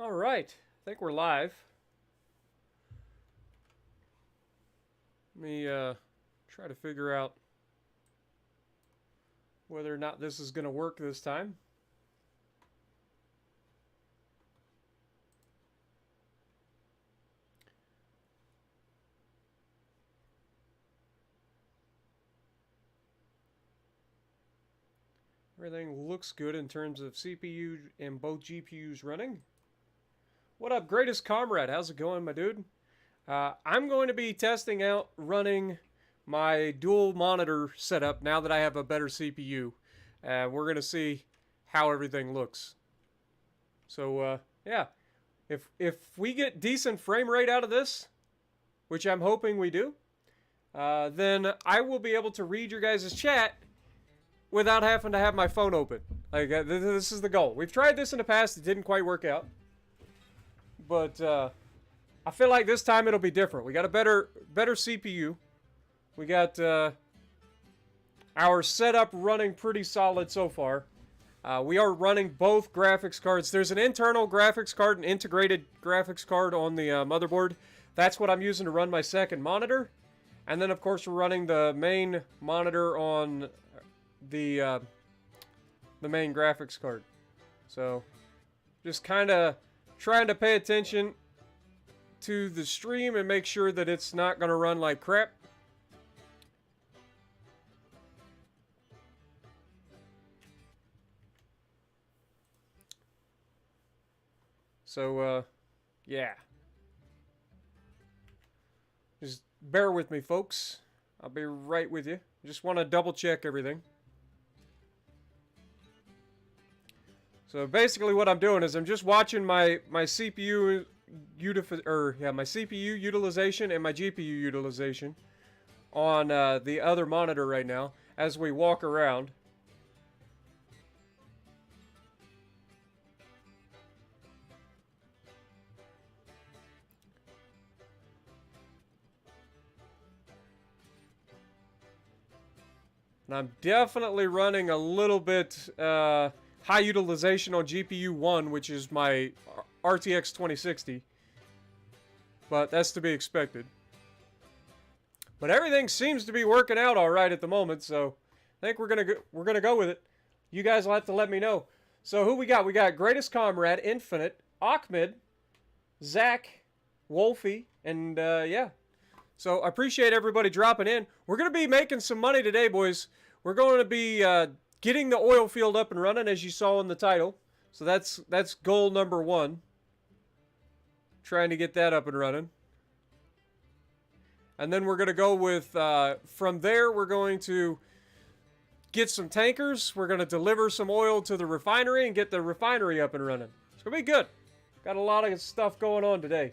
All right, I think we're live. Let me try to figure out whether or not this is going to work this time. Everything looks good in terms of CPU and both GPUs running. What up, greatest comrade? How's it going, my dude? I'm going to be testing out running my dual monitor setup now that I have a better CPU. We're going to see how everything looks. So, yeah. If we get decent frame rate out of this, which I'm hoping we do, then I will be able to read your guys' chat without having to have my phone open. Like, this is the goal. We've tried this in the past. It didn't quite work out. But I feel like this time it'll be different. We got a better CPU. We got our setup running pretty solid so far. We are running both graphics cards. There's an internal graphics card, an integrated graphics card on the motherboard. That's what I'm using to run my second monitor. And then, of course, we're running the main monitor on the main graphics card. So, just kind of trying to pay attention to the stream and make sure that it's not going to run like crap. So, yeah. Just bear with me, folks. I'll be right with you. Just want to double check everything. So basically what I'm doing is I'm just watching my CPU my CPU utilization and my GPU utilization on the other monitor right now as we walk around. And I'm definitely running a little bit high utilization on GPU 1, which is my RTX 2060. But that's to be expected. But everything seems to be working out all right at the moment, so I think we're gonna go with it. You guys will have to let me know. So who we got? We got Greatest Comrade, Infinite, Ahmed, Zach, Wolfie, and yeah. So I appreciate everybody dropping in. We're gonna be making some money today, boys. We're going to be getting the oil field up and running, as you saw in the title. So that's goal number 1. Trying to get that up and running. And then we're going to go with, from there, we're going to get some tankers. We're going to deliver some oil to the refinery and get the refinery up and running. It's going to be good. Got a lot of stuff going on today.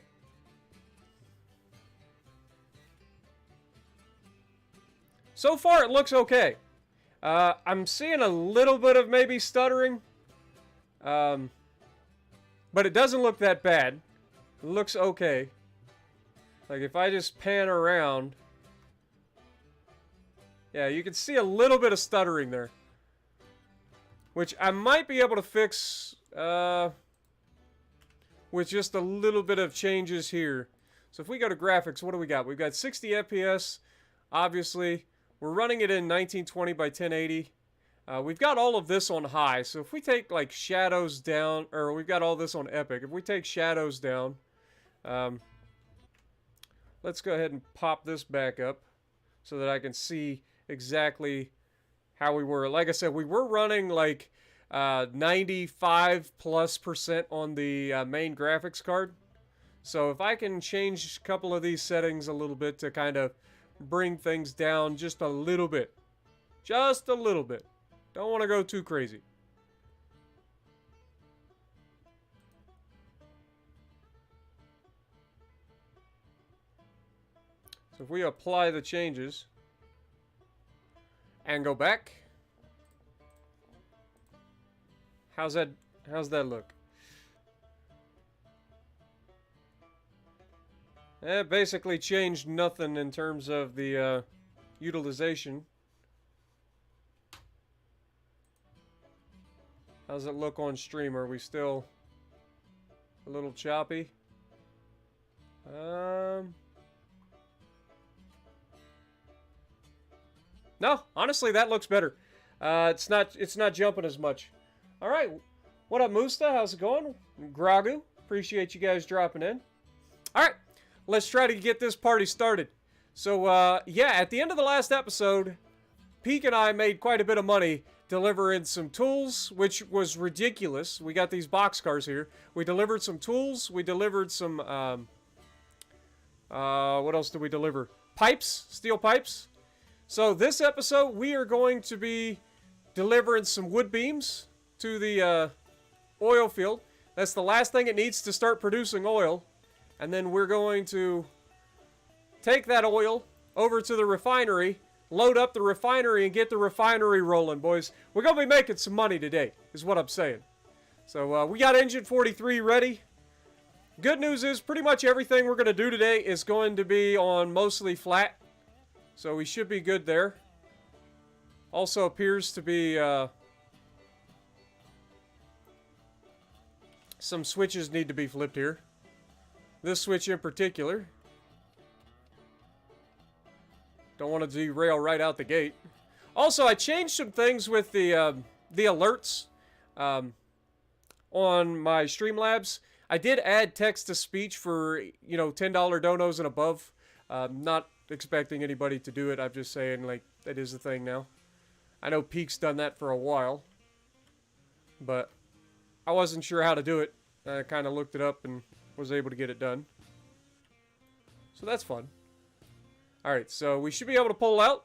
So far, it looks okay. I'm seeing a little bit of maybe stuttering. But it doesn't look that bad. It looks okay. Like if I just pan around. Yeah, you can see a little bit of stuttering there. Which I might be able to fix with just a little bit of changes here. So if we go to graphics, what do we got? We've got 60 FPS, obviously. We're running it in 1920 by 1080. We've got all of this on high, so if we take like shadows down, or we've got all this on epic. If we take shadows down, let's go ahead and pop this back up so that I can see exactly how we were. Like I said, we were running like 95+% on the main graphics card. So if I can change a couple of these settings a little bit to kind of bring things down just a little bit. Just a little bit. Don't want to go too crazy. So if we apply the changes and go back, how's that look? It basically changed nothing in terms of the utilization. How's it look on stream? Are we still A little choppy. No, honestly, that looks better. It's not jumping as much. All right, what up, Musta? How's it going? Gragu, appreciate you guys dropping in. All right, let's try to get this party started. So, yeah, at the end of the last episode, Peek and I made quite a bit of money delivering some tools, which was ridiculous. We got these boxcars here. We delivered some tools. We delivered some, what else did we deliver? Pipes, steel pipes. So this episode, we are going to be delivering some wood beams to the oil field. That's the last thing it needs to start producing oil. And then we're going to take that oil over to the refinery, load up the refinery, and get the refinery rolling, boys. We're going to be making some money today, is what I'm saying. So we got engine 43 ready. Good news is pretty much everything we're going to do today is going to be on mostly flat. So we should be good there. Also appears to be some switches need to be flipped here. This switch in particular. Don't want to derail right out the gate. Also, I changed some things with the alerts on my Streamlabs. I did add text-to-speech for, you know, $10 donos and above. Not expecting anybody to do it. I'm just saying, like, that is a thing now. I know Peek's done that for a while, but I wasn't sure how to do it. I kind of looked it up and was able to get it done. So that's fun. Alright, so we should be able to pull out.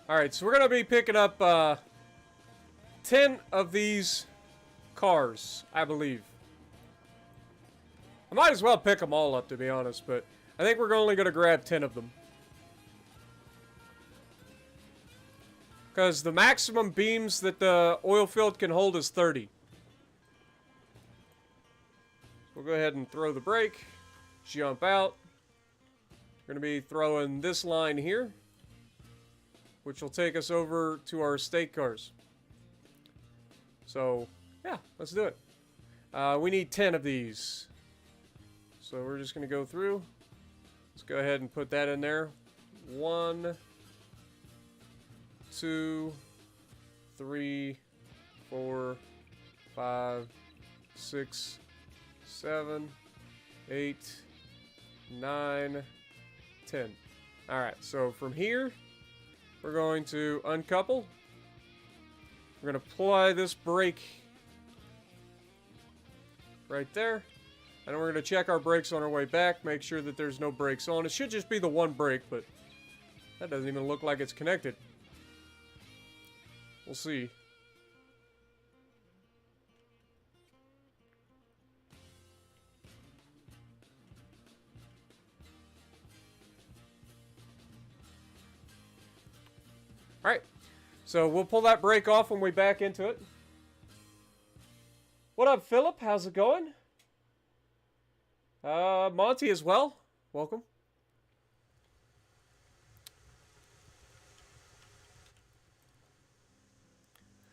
Alright, so we're going to be picking up 10 of these cars, I believe. I might as well pick them all up, to be honest, but I think we're only going to grab 10 of them. Because the maximum beams that the oil field can hold is 30. We'll go ahead and throw the brake, jump out. We're going to be throwing this line here, which will take us over to our state cars. So, yeah, let's do it. We need 10 of these. So we're just going to go through. Let's go ahead and put that in there. 1, 2, 3, 4, 5, 6, 7, 8, 9, 10. Alright, so from here, we're going to uncouple. We're going to apply this brake right there. And we're going to check our brakes on our way back. Make sure that there's no brakes on. It should just be the one brake, but that doesn't even look like it's connected. We'll see. Alright. So we'll pull that brake off when we back into it. What up, Philip? How's it going? Monty as well. Welcome.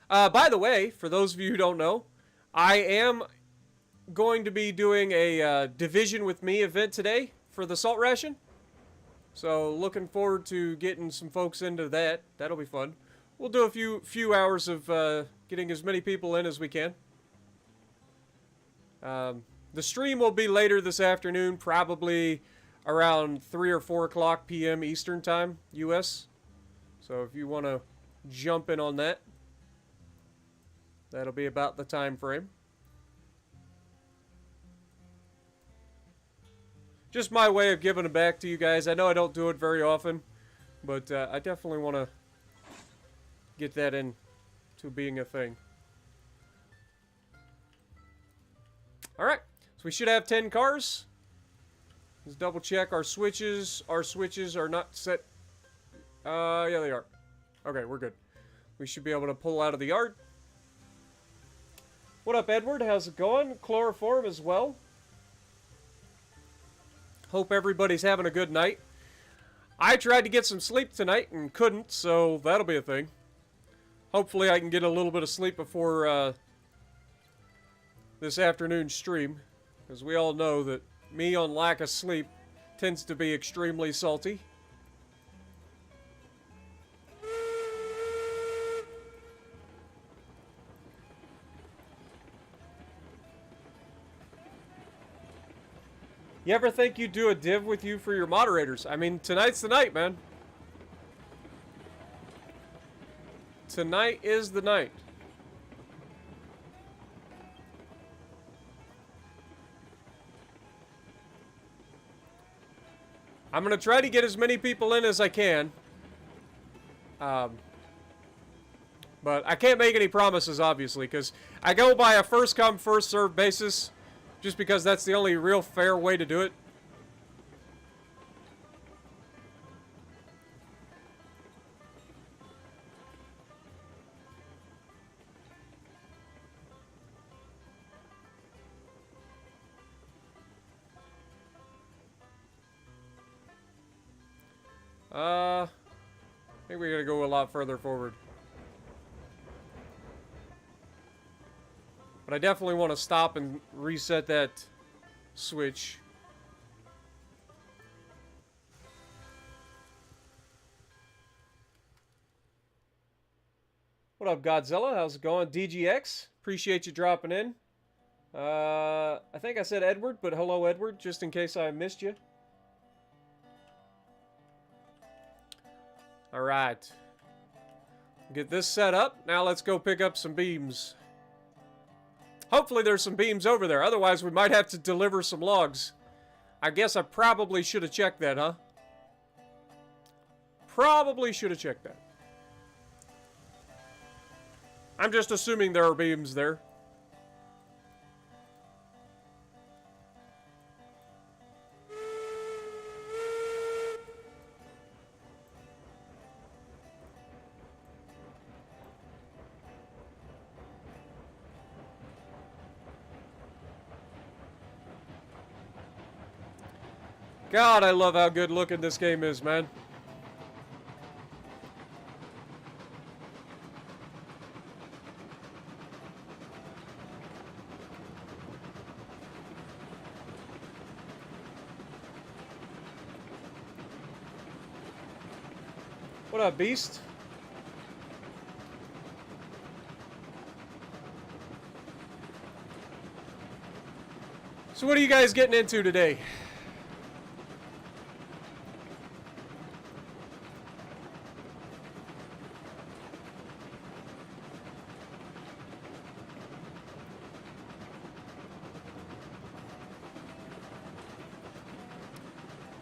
By the way, for those of you who don't know, I am going to be doing a Division with Me event today for the salt ration. So looking forward to getting some folks into that. That'll be fun. We'll do a few hours of getting as many people in as we can. The stream will be later this afternoon, probably around 3 or 4 o'clock p.m. Eastern Time, U.S. So if you want to jump in on that, that'll be about the time frame. Just my way of giving it back to you guys. I know I don't do it very often, but I definitely want to get that in to being a thing. Alright, so we should have 10 cars. Let's double check our switches. Our switches are not set. Yeah, they are. Okay, we're good. We should be able to pull out of the yard. What up, Edward? How's it going? Chloroform as well. Hope everybody's having a good night. I tried to get some sleep tonight and couldn't, so that'll be a thing. Hopefully I can get a little bit of sleep before this afternoon stream. Because we all know that me on lack of sleep tends to be extremely salty. You ever think you'd do a div with you for your moderators? I mean, tonight's the night, man. Tonight is the night. I'm going to try to get as many people in as I can. But I can't make any promises, obviously, because I go by a first-come, first-served basis, just because that's the only real fair way to do it. I think we gotta go a lot further forward. But I definitely want to stop and reset that switch. What up, Godzilla? How's it going? DGX, appreciate you dropping in. I think I said Edward, but hello, Edward, just in case I missed you. Alright. Get this set up. Now let's go pick up some beams. Hopefully there's some beams over there. Otherwise, we might have to deliver some logs. I guess I probably should have checked that, huh? Probably should have checked that. I'm just assuming there are beams there. God, I love how good looking this game is, man. What up, Beast? So what are you guys getting into today?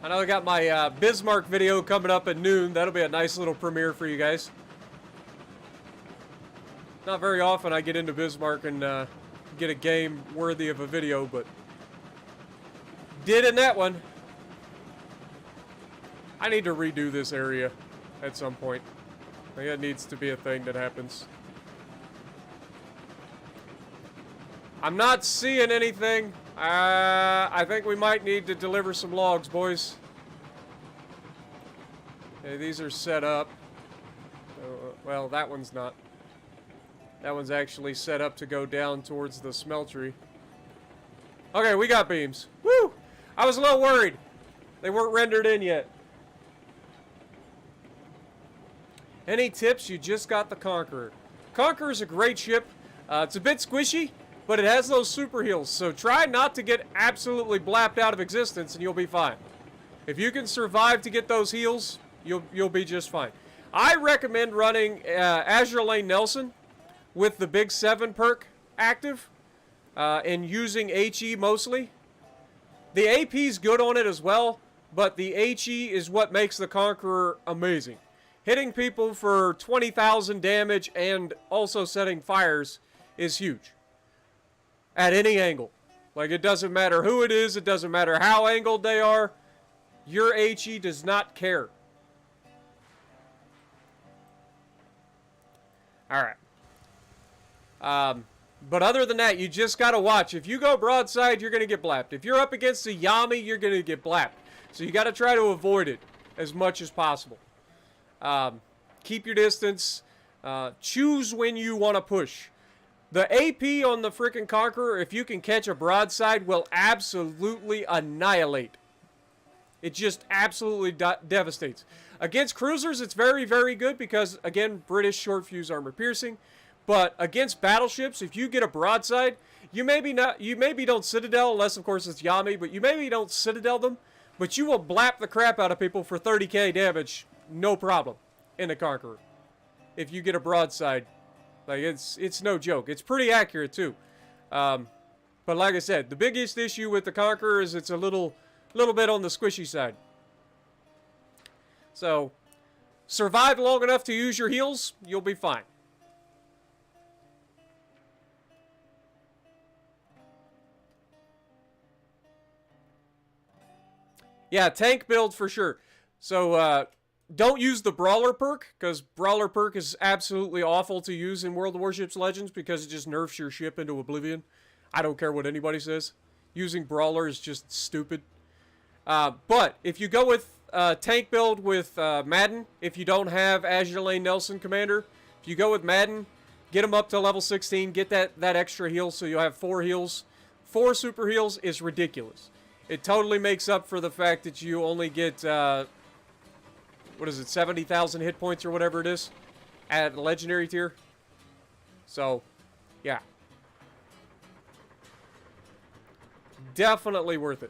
I know I got my Bismarck video coming up at noon. That'll be a nice little premiere for you guys. Not very often I get into Bismarck and get a game worthy of a video, but did in that one. I need to redo this area at some point. I think that needs to be a thing that happens. I'm not seeing anything. I think we might need to deliver some logs, boys. Okay, these are set up. Well, that one's not. That one's actually set up to go down towards the smeltery. Okay, we got beams. Woo! I was a little worried. They weren't rendered in yet. Any tips? You just got the Conqueror. Conqueror's a great ship. It's a bit squishy, but it has those super heals, so try not to get absolutely blapped out of existence and you'll be fine. If you can survive to get those heals, you'll be just fine. I recommend running Azure Lane Nelson with the Big 7 perk active and using HE mostly. The AP's good on it as well, but the HE is what makes the Conqueror amazing. Hitting people for 20,000 damage and also setting fires is huge. At any angle. Like, it doesn't matter who it is. It doesn't matter how angled they are. Your HE does not care. Alright. But other than that, you just gotta watch. If you go broadside, you're gonna get blapped. If you're up against a Yami, you're gonna get blapped. So you gotta try to avoid it as much as possible. Keep your distance. Choose when you want to push. The AP on the freaking Conqueror, if you can catch a broadside, will absolutely annihilate. It just absolutely devastates. Against cruisers, it's very, very good because, again, British short fuse armor piercing. But against battleships, if you get a broadside, you maybe don't Citadel, unless, of course, it's Yami, but you maybe don't Citadel them, but you will blap the crap out of people for 30k damage, no problem, in the Conqueror. If you get a broadside. Like, it's no joke. It's pretty accurate, too. But like I said, the biggest issue with the Conqueror is it's a little bit on the squishy side. So, survive long enough to use your heals, you'll be fine. Yeah, tank build for sure. So, don't use the Brawler perk, because Brawler perk is absolutely awful to use in World of Warships Legends because it just nerfs your ship into oblivion. I don't care what anybody says. Using Brawler is just stupid. But if you go with tank build with Madden, if you don't have Azure Lane Nelson Commander, if you go with Madden, get them up to level 16, get that extra heal so you'll have 4 heals. 4 super heals is ridiculous. It totally makes up for the fact that you only get... what is it, 70,000 hit points or whatever it is at legendary tier. So, yeah. Definitely worth it.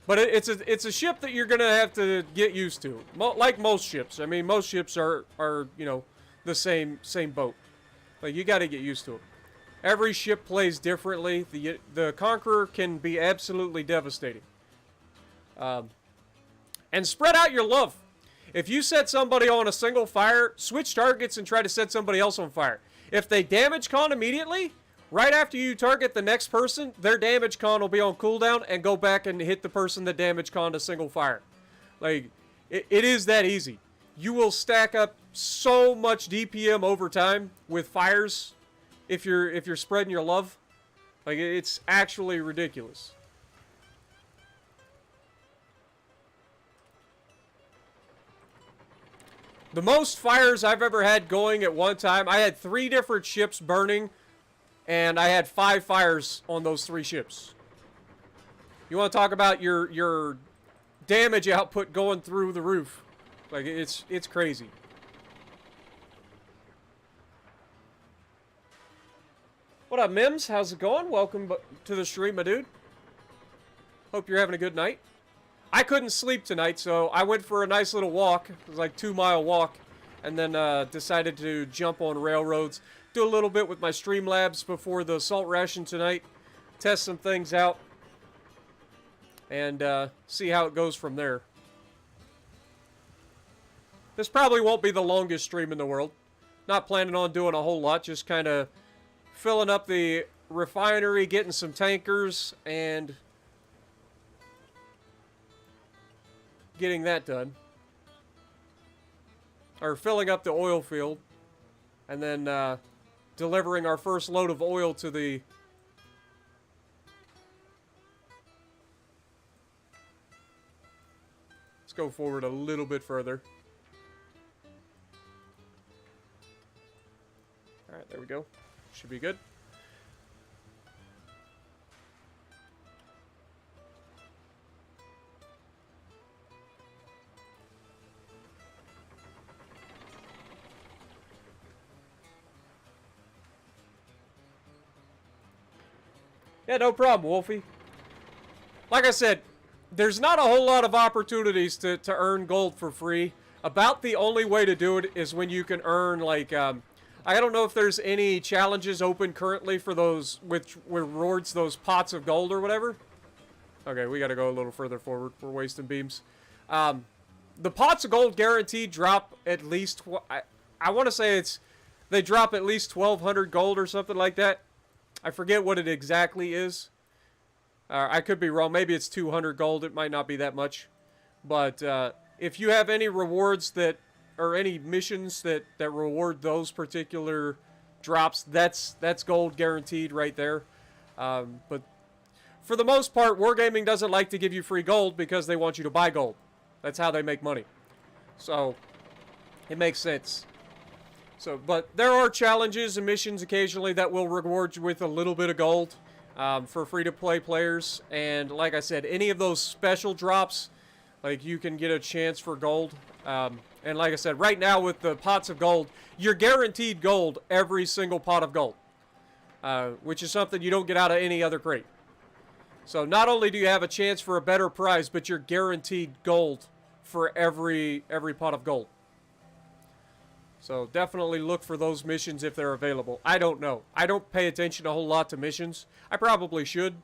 But it's a ship that you're going to have to get used to. Like most ships. I mean, most ships are you know, the same boat. Like, you got to get used to it. Every ship plays differently. The Conqueror can be absolutely devastating. And spread out your love. If you set somebody on a single fire, switch targets and try to set somebody else on fire. If they damage con immediately, right after you target the next person, their damage con will be on cooldown and go back and hit the person that damage con to single fire. Like, it is that easy. You will stack up so much DPM over time with fires if you're spreading your love. Like, it's actually ridiculous. The most fires I've ever had going at one time, I had 3 different ships burning, and I had 5 fires on those 3 ships. You want to talk about your damage output going through the roof. Like, it's crazy. What up, Mims? How's it going? Welcome to the stream, my dude. Hope you're having a good night. I couldn't sleep tonight, so I went for a nice little walk. It was like a 2-mile walk. And then decided to jump on railroads. Do a little bit with my Streamlabs before the salt ration tonight. Test some things out. And see how it goes from there. This probably won't be the longest stream in the world. Not planning on doing a whole lot. Just kind of filling up the refinery, getting some tankers, and... getting that done. Or filling up the oil field. And then delivering our first load of oil to the... Let's go forward a little bit further. Alright, there we go. Should be good. Yeah, no problem, Wolfie. Like I said, there's not a whole lot of opportunities to earn gold for free. About the only way to do it is when you can earn, like, I don't know if there's any challenges open currently for those, which rewards those pots of gold or whatever. Okay, we gotta go a little further forward. We're wasting beams. The pots of gold guaranteed drop at least, I want to say they drop at least 1,200 gold or something like that. I forget what it exactly is. I could be wrong. Maybe it's 200 gold. It might not be that much. But if you have any rewards that, or any missions that reward those particular drops, that's gold guaranteed right there. But for the most part, Wargaming doesn't like to give you free gold because they want you to buy gold. That's how they make money. So it makes sense. So, but there are challenges and missions occasionally that will reward you with a little bit of gold for free-to-play players. And like I said, any of those special drops, like you can get a chance for gold. And like I said, right now with the pots of gold, you're guaranteed gold every single pot of gold, which is something you don't get out of any other crate. So not only do you have a chance for a better prize, but you're guaranteed gold for every pot of gold. So definitely look for those missions if they're available. I don't know. I don't pay attention a whole lot to missions. I probably should,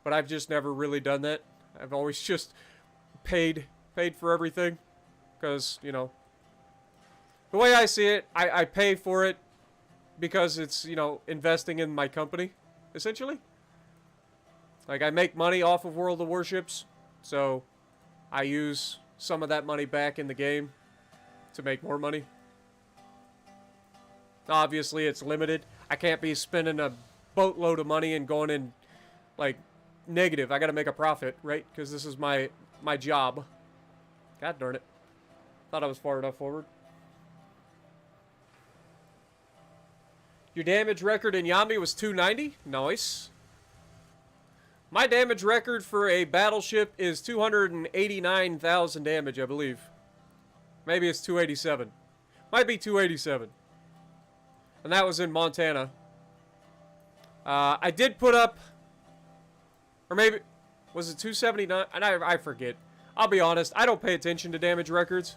but I've just never really done that. I've always just paid for everything because, you know, the way I see it, I pay for it because it's, you know, investing in my company, essentially. Like, I make money off of World of Warships, so I use some of that money back in the game to make more money. Obviously, it's limited. I can't be spending a boatload of money and going in, like, negative. I gotta make a profit, right? Because this is my job. God darn it. Thought I was far enough forward. Your damage record in Yami was 290? Nice. My damage record for a battleship is 289,000 damage, I believe. Maybe it's 287. Might be 287. And that was in Montana. I did put up, or maybe, was it 279? And I forget. I'll be honest, I don't pay attention to damage records.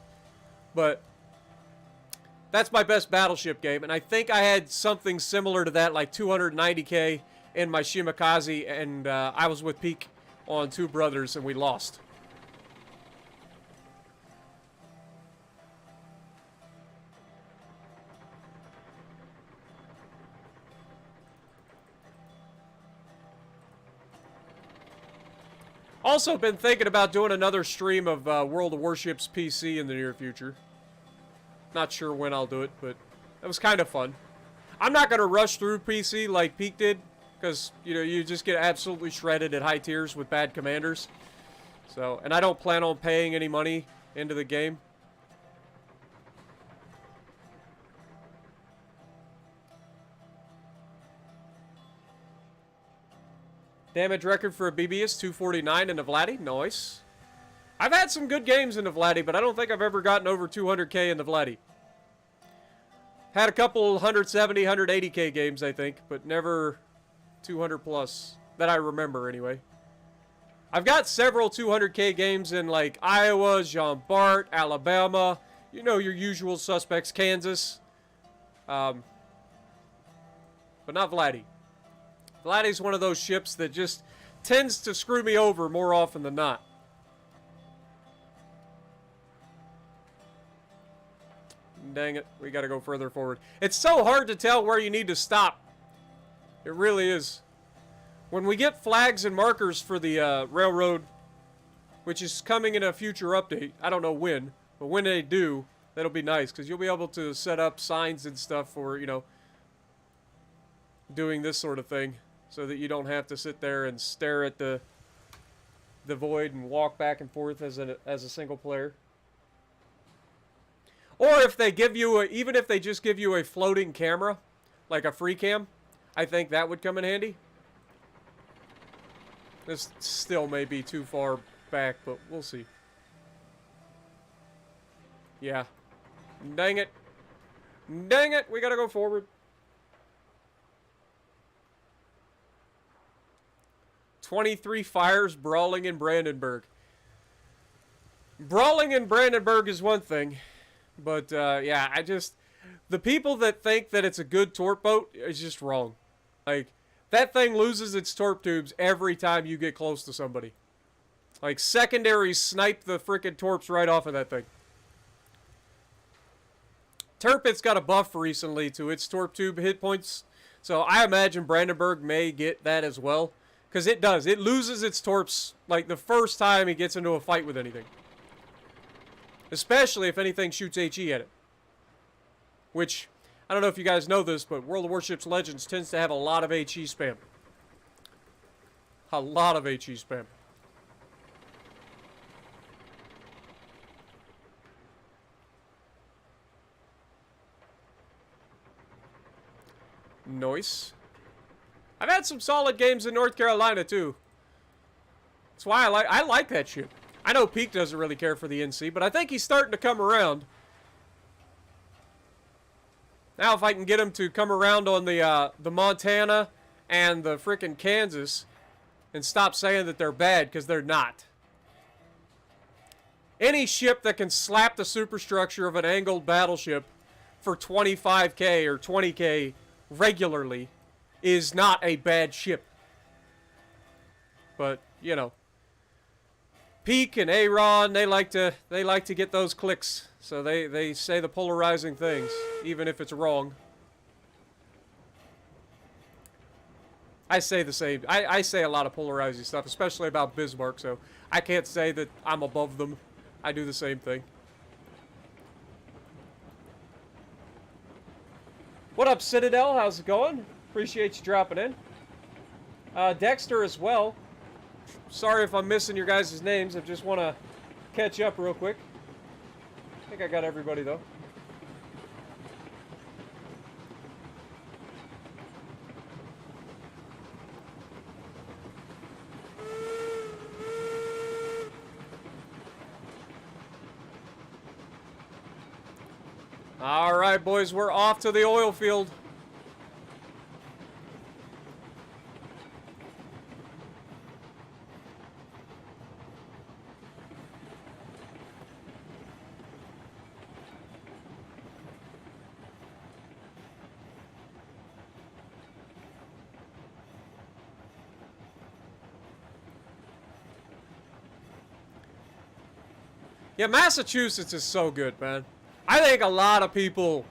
But that's my best battleship game. And I think I had something similar to that, like 290k in my Shimakaze. And I was with Peak on Two Brothers, and we lost. Also been thinking about doing another stream of World of Warships PC in the near future. Not sure when I'll do it, but it was kind of fun. I'm not going to rush through PC like Peak did, because, you know, you just get absolutely shredded at high tiers with bad commanders. So, and I don't plan on paying any money into the game. Damage record for a BB is 249 in the Vladdy. Nice. I've had some good games in the Vladdy, but I don't think I've ever gotten over 200k in the Vladdy. Had a couple 170, 180k games, I think, but never 200 plus. That I remember, anyway. I've got several 200k games in, like, Iowa, Jean Bart, Alabama. You know, your usual suspects, Kansas. But not Vladdy. Vladdy's one of those ships that just tends to screw me over more often than not. Dang it, we gotta go further forward. It's so hard to tell where you need to stop. It really is. When we get flags and markers for the railroad, which is coming in a future update, I don't know when, but when they do, that'll be nice, because you'll be able to set up signs and stuff for, you know, doing this sort of thing, so that you don't have to sit there and stare at the void and walk back and forth as a single player. Or if they give you even if they just give you a floating camera, like a free cam, I think that would come in handy. This still may be too far back, but we'll see. Yeah. Dang it. Dang it, we gotta go forward. 23 fires brawling in Brandenburg. Brawling in Brandenburg is one thing. But, yeah, the people that think that it's a good torp boat is just wrong. Like, that thing loses its torp tubes every time you get close to somebody. Like, secondaries snipe the frickin' torps right off of that thing. Tirpitz got a buff recently to its torp tube hit points, So I imagine Brandenburg may get that as well. Because it does. It loses its torps like the first time he gets into a fight with anything. Especially if anything shoots HE at it. Which, I don't know if you guys know this, but World of Warships Legends tends to have a lot of HE spam. A lot of HE spam. Nice. I've had some solid games in North Carolina too. That's why I like that ship. I know Peak doesn't really care for the NC, but I think he's starting to come around. Now if I can get him to come around on the Montana and the frickin' Kansas and stop saying that they're bad, because they're not. Any ship that can slap the superstructure of an angled battleship for 25k or 20k regularly is not a bad ship. But, you know, Peak and Aaron, they like to get those clicks. So they say the polarizing things, even if it's wrong. I say the same. I say a lot of polarizing stuff, especially about Bismarck, so I can't say that I'm above them. I do the same thing. What up, Citadel? How's it going? Appreciate you dropping in. Dexter as well. Sorry if I'm missing your guys' names. I just want to catch up real quick. I think I got everybody, though. All right, boys, we're off to the oil field. Yeah, Massachusetts is so good, man. I think a lot of people,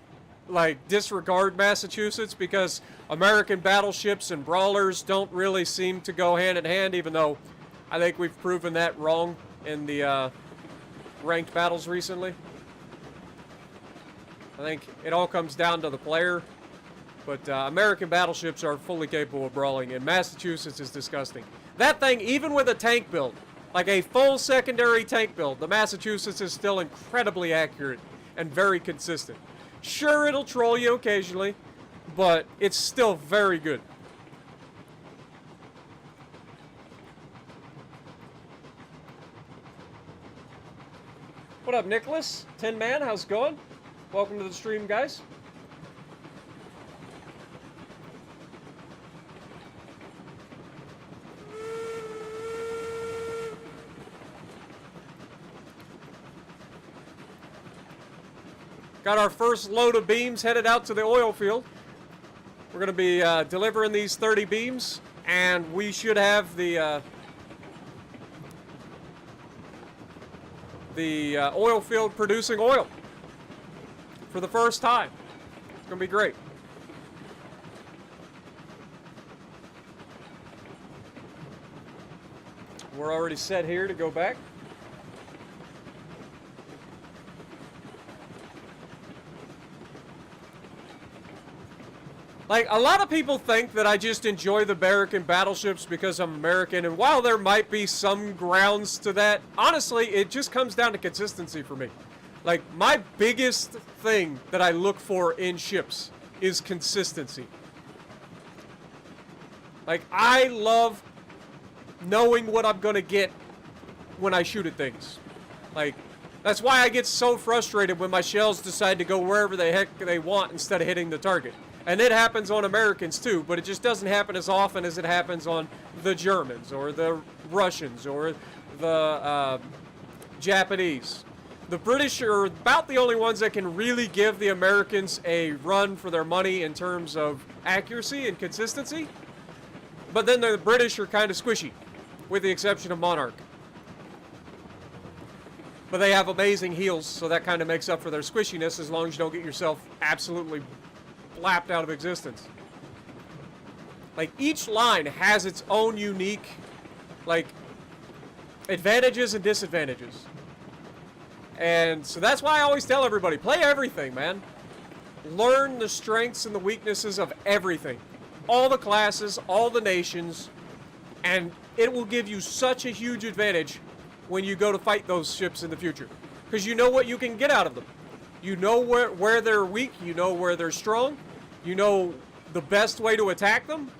like, disregard Massachusetts because American battleships and brawlers don't really seem to go hand in hand, even though I think we've proven that wrong in the ranked battles recently. I think it all comes down to the player, but American battleships are fully capable of brawling, and Massachusetts is disgusting. That thing, even with a tank build, like a full secondary tank build, the Massachusetts is still incredibly accurate and very consistent. Sure, it'll troll you occasionally, but it's still very good. What up, Nicholas? 10 Man, how's it going? Welcome to the stream, guys. Got our first load of beams headed out to the oil field. We're going to be delivering these 30 beams, and we should have the oil field producing oil for the first time. It's going to be great. We're already set here to go back. Like, a lot of people think that I just enjoy the American battleships because I'm American, and while there might be some grounds to that, honestly, it just comes down to consistency for me. Like, my biggest thing that I look for in ships is consistency. Like, I love knowing what I'm gonna get when I shoot at things. Like, that's why I get so frustrated when my shells decide to go wherever the heck they want instead of hitting the target. And it happens on Americans too, but it just doesn't happen as often as it happens on the Germans or the Russians or the Japanese. The British are about the only ones that can really give the Americans a run for their money in terms of accuracy and consistency. But then the British are kind of squishy, with the exception of Monarch. But they have amazing heals, so that kind of makes up for their squishiness as long as you don't get yourself absolutely blapped out of existence. Like, each line has its own unique, like, advantages and disadvantages. And so that's why I always tell everybody, play everything, man. Learn the strengths and the weaknesses of everything. All the classes, all the nations, and it will give you such a huge advantage when you go to fight those ships in the future. Because you know what you can get out of them. You know where they're weak, you know where they're strong, you know the best way to attack them.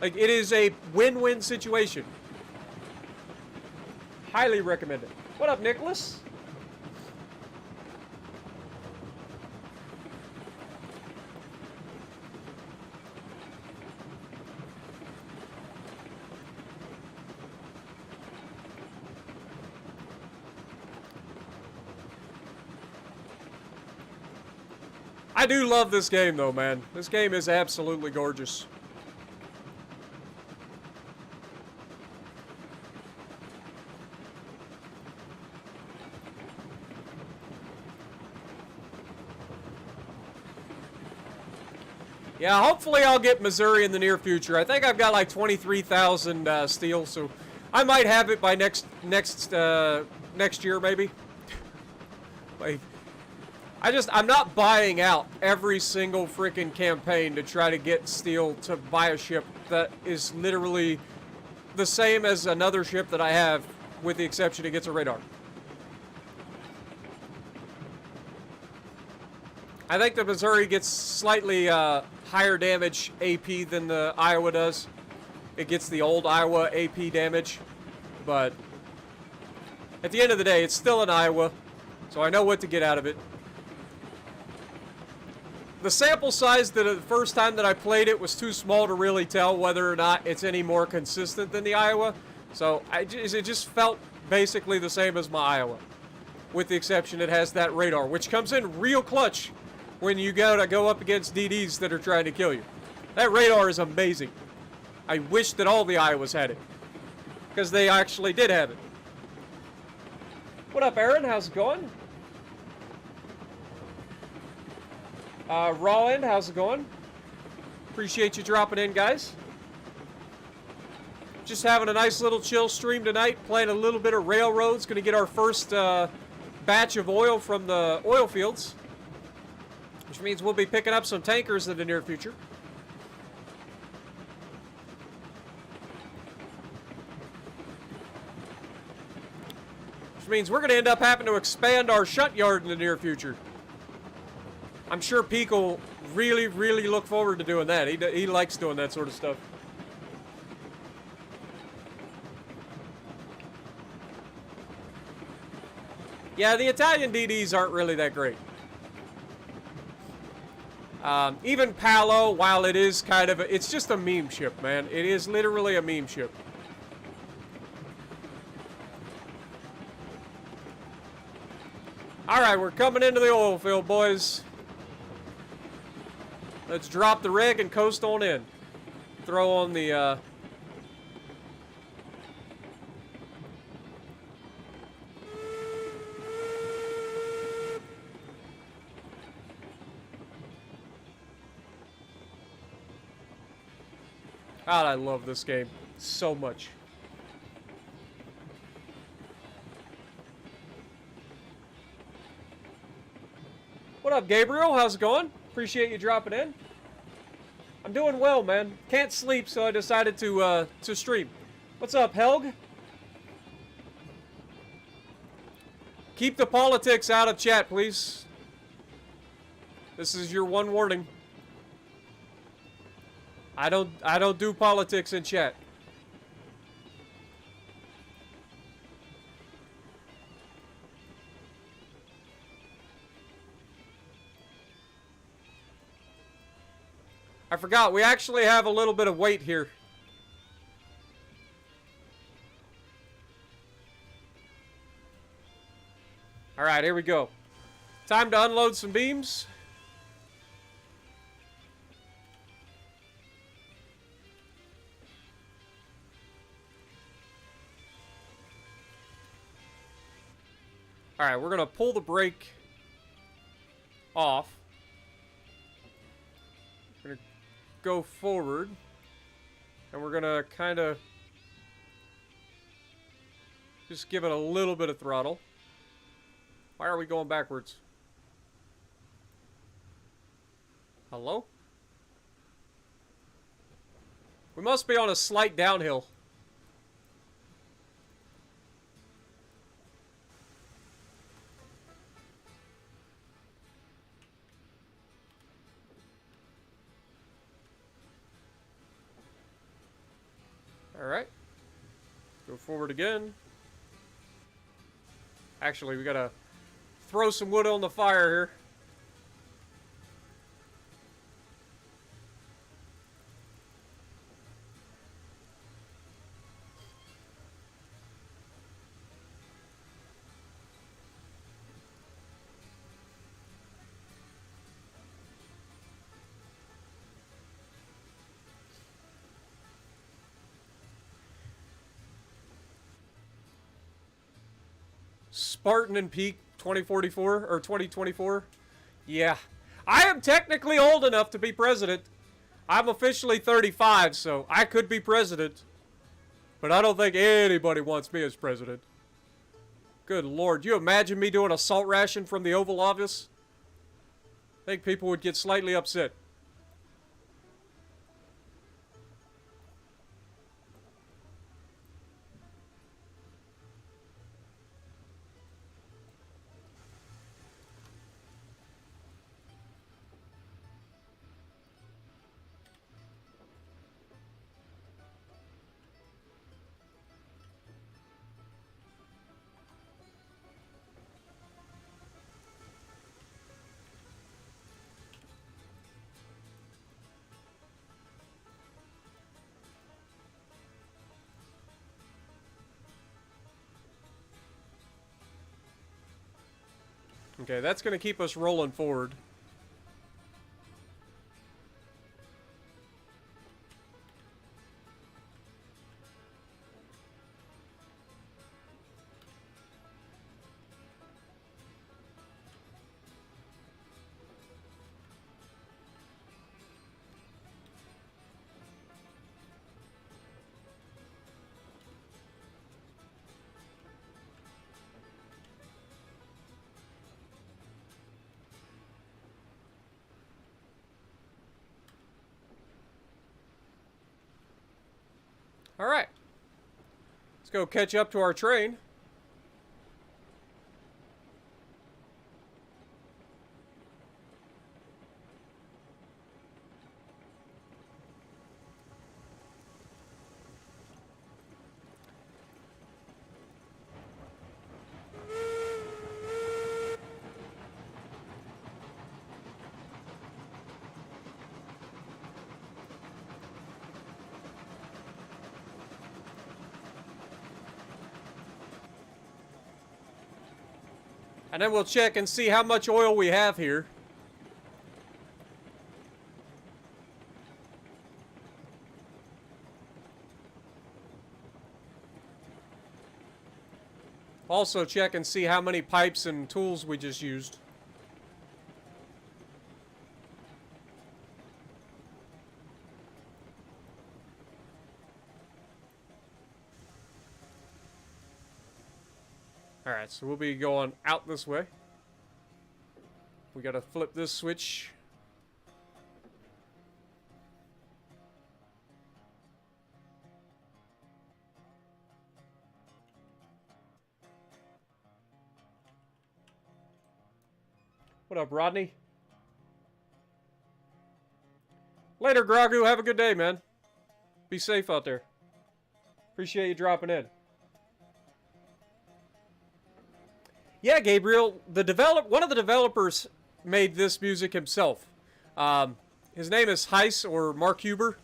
Like, it is a win-win situation. Highly recommend it. What up, Nicholas? I do love this game, though, man. This game is absolutely gorgeous. Yeah, hopefully I'll get Missouri in the near future. I think I've got like 23,000 steel, so I might have it by next year, maybe. Like, I'm not buying out every single freaking campaign to try to get steel to buy a ship that is literally the same as another ship that I have, with the exception it gets a radar. I think the Missouri gets slightly higher damage AP than the Iowa does. It gets the old Iowa AP damage, but at the end of the day, it's still an Iowa, so I know what to get out of it. The sample size the first time that I played it was too small to really tell whether or not it's any more consistent than the Iowa. So it just felt basically the same as my Iowa, with the exception it has that radar, which comes in real clutch when you gotta go up against DDs that are trying to kill you. That radar is amazing. I wish that all the Iowas had it, because they actually did have it. What up, Aaron? How's it going? Raw End, how's it going? Appreciate you dropping in, guys. Just having a nice little chill stream tonight, playing a little bit of Railroads. Gonna get our first batch of oil from the oil fields, which means we'll be picking up some tankers in the near future. Which means we're gonna end up having to expand our shunt yard in the near future. I'm sure Peak will really, really look forward to doing that. He likes doing that sort of stuff. Yeah, the Italian DDs aren't really that great. Even Palo, while it is kind of it's just a meme ship, man. It is literally a meme ship. All right, we're coming into the oil field, boys. Let's drop the rig and coast on in. Throw on the, God, I love this game so much. What up, Gabriel? How's it going? Appreciate you dropping in. I'm doing well, man. Can't sleep, so I decided to stream. What's up, Helg? Keep the politics out of chat, please. This is your one warning. I don't do politics in chat. I forgot, we actually have a little bit of weight here. Alright, here we go. Time to unload some beams. Alright, we're going to pull the brake off. We're going to go forward. And we're gonna kind of just give it a little bit of throttle. Why are we going backwards? Hello? We must be on a slight downhill. Alright. Go forward again. Actually, we gotta throw some wood on the fire here. Spartan and Peak 2044 or 2024. Yeah. I am technically old enough to be president. I'm officially 35, so I could be president. But I don't think anybody wants me as president. Good Lord. You imagine me doing a salt ration from the Oval Office? I think people would get slightly upset. Okay, that's going to keep us rolling forward. Alright. Let's go catch up to our train. And then we'll check and see how much oil we have here. Also check and see how many pipes and tools we just used. Alright, so we'll be going out this way. We gotta flip this switch. What up, Rodney? Later, Gragu. Have a good day, man. Be safe out there. Appreciate you dropping in. Yeah, Gabriel, one of the developers made this music himself. His name is Heiss, or Mark Huber.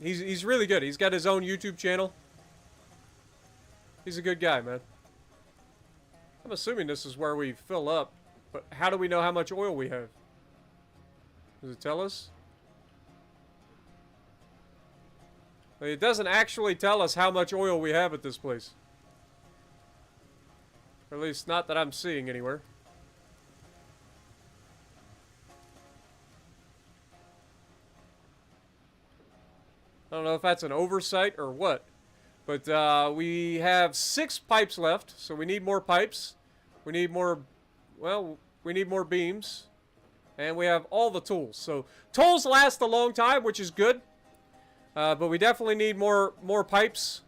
He's really good. He's got his own YouTube channel. He's a good guy, man. I'm assuming this is where we fill up, but how do we know how much oil we have? Does it tell us? It doesn't actually tell us how much oil we have at this place. Or at least not that I'm seeing anywhere. I don't know if that's an oversight or what. But we have 6 pipes left, so we need more pipes. We need more, well, we need more beams. And we have all the tools. So tools last a long time, which is good. But we definitely need more pipes.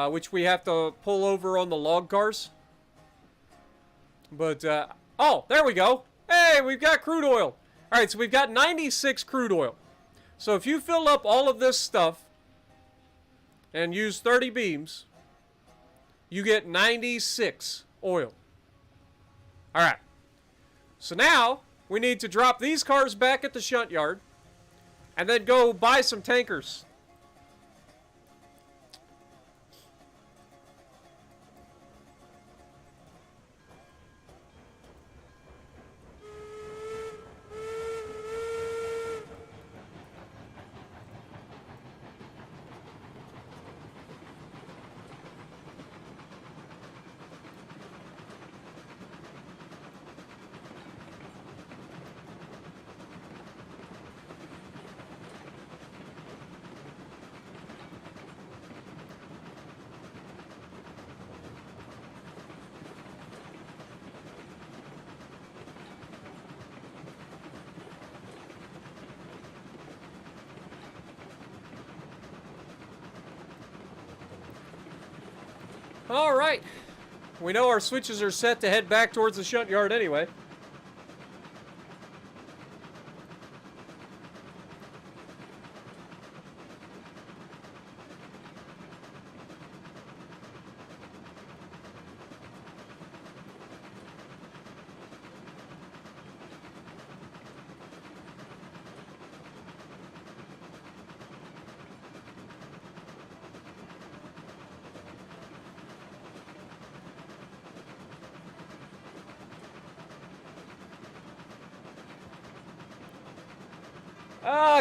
Which we have to pull over on the log cars. But, oh, there we go. Hey, we've got crude oil. All right, so we've got 96 crude oil. So if you fill up all of this stuff and use 30 beams, you get 96 oil. All right. So now we need to drop these cars back at the shunt yard and then go buy some tankers. All right. We know our switches are set to head back towards the shunt yard anyway.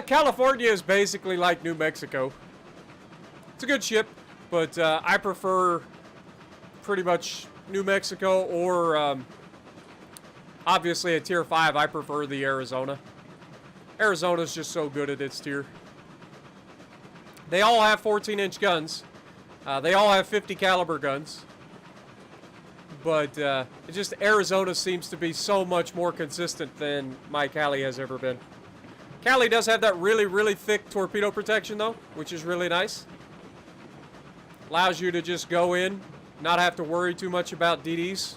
California is basically like New Mexico. It's a good ship, but I prefer pretty much New Mexico or obviously a tier 5. I prefer the Arizona. Arizona's just so good at its tier. They all have 14-inch guns. They all have 50 caliber guns. But just Arizona seems to be so much more consistent than my Cali has ever been. Cali does have that really, really thick torpedo protection, though, which is really nice. Allows you to just go in, not have to worry too much about DDs.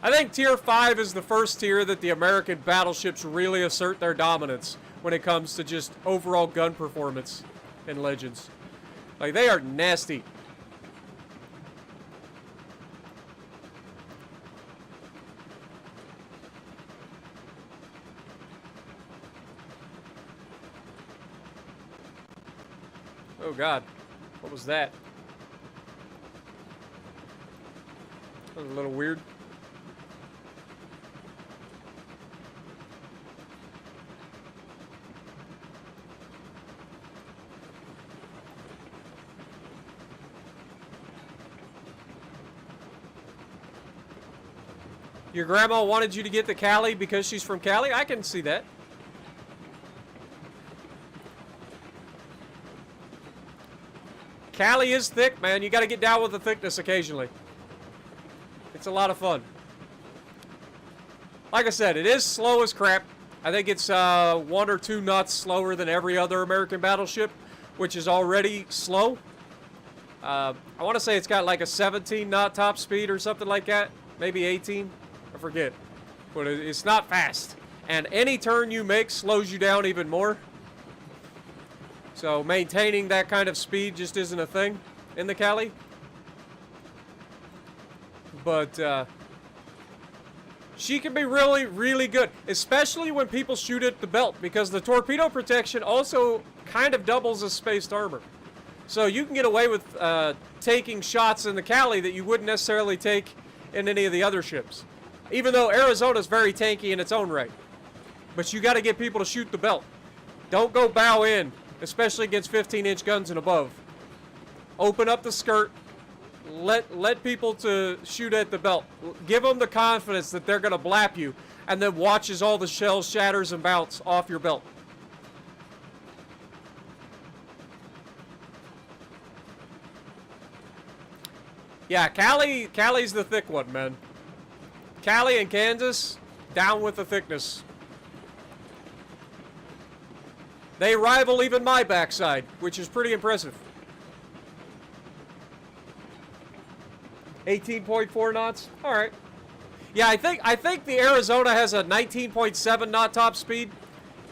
I think Tier 5 is the first tier that the American battleships really assert their dominance when it comes to just overall gun performance in Legends. Like, they are nasty. Oh, God. What was that? That was a little weird. Your grandma wanted you to get the Cali because she's from Cali? I can see that. Cali is thick, man. You got to get down with the thickness occasionally. It's a lot of fun. Like I said, it is slow as crap. I think it's 1 or 2 knots slower than every other American battleship, which is already slow. I want to say it's got like a 17 knot top speed or something like that. Maybe 18. I forget. But it's not fast. And any turn you make slows you down even more. So maintaining that kind of speed just isn't a thing in the Cali. But she can be really, really good. Especially when people shoot at the belt. Because the torpedo protection also kind of doubles as spaced armor. So you can get away with taking shots in the Cali that you wouldn't necessarily take in any of the other ships. Even though Arizona's very tanky in its own right. But you got to get people to shoot the belt. Don't go bow in, especially against 15-inch guns and above. Open up the skirt. Let people to shoot at the belt. Give them the confidence that they're going to blap you, and then watch as all the shells shatters and bounce off your belt. Yeah, Cali's the thick one, man. Cali and Kansas, down with the thickness. They rival even my backside, which is pretty impressive. 18.4 knots? All right. Yeah, I think the Arizona has a 19.7 knot top speed.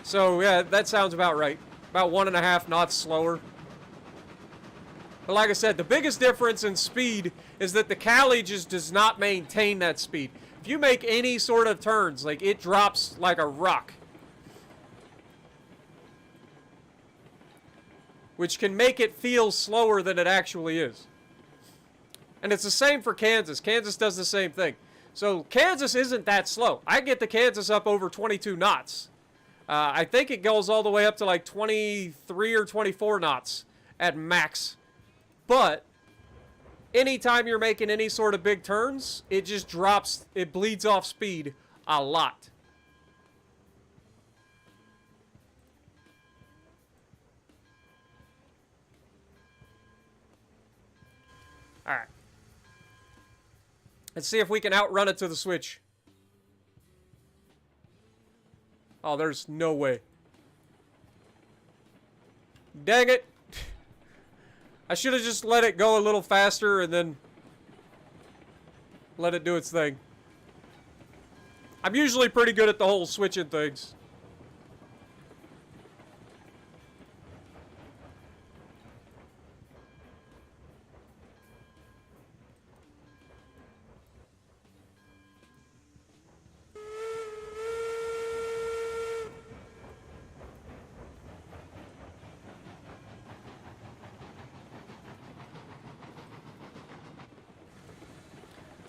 So, yeah, that sounds about right. About 1.5 knots slower. But like I said, the biggest difference in speed is that the Cali just does not maintain that speed. If you make any sort of turns, like, it drops like a rock. Which can make it feel slower than it actually is. And it's the same for Kansas. Kansas does the same thing. So Kansas isn't that slow. I get the Kansas up over 22 knots. I think it goes all the way up to like 23 or 24 knots at max. But anytime you're making any sort of big turns, it just drops, it bleeds off speed a lot. All right. Let's see if we can outrun it to the switch. Oh, there's no way. Dang it. I should have just let it go a little faster and then let it do its thing. I'm usually pretty good at the whole switching things.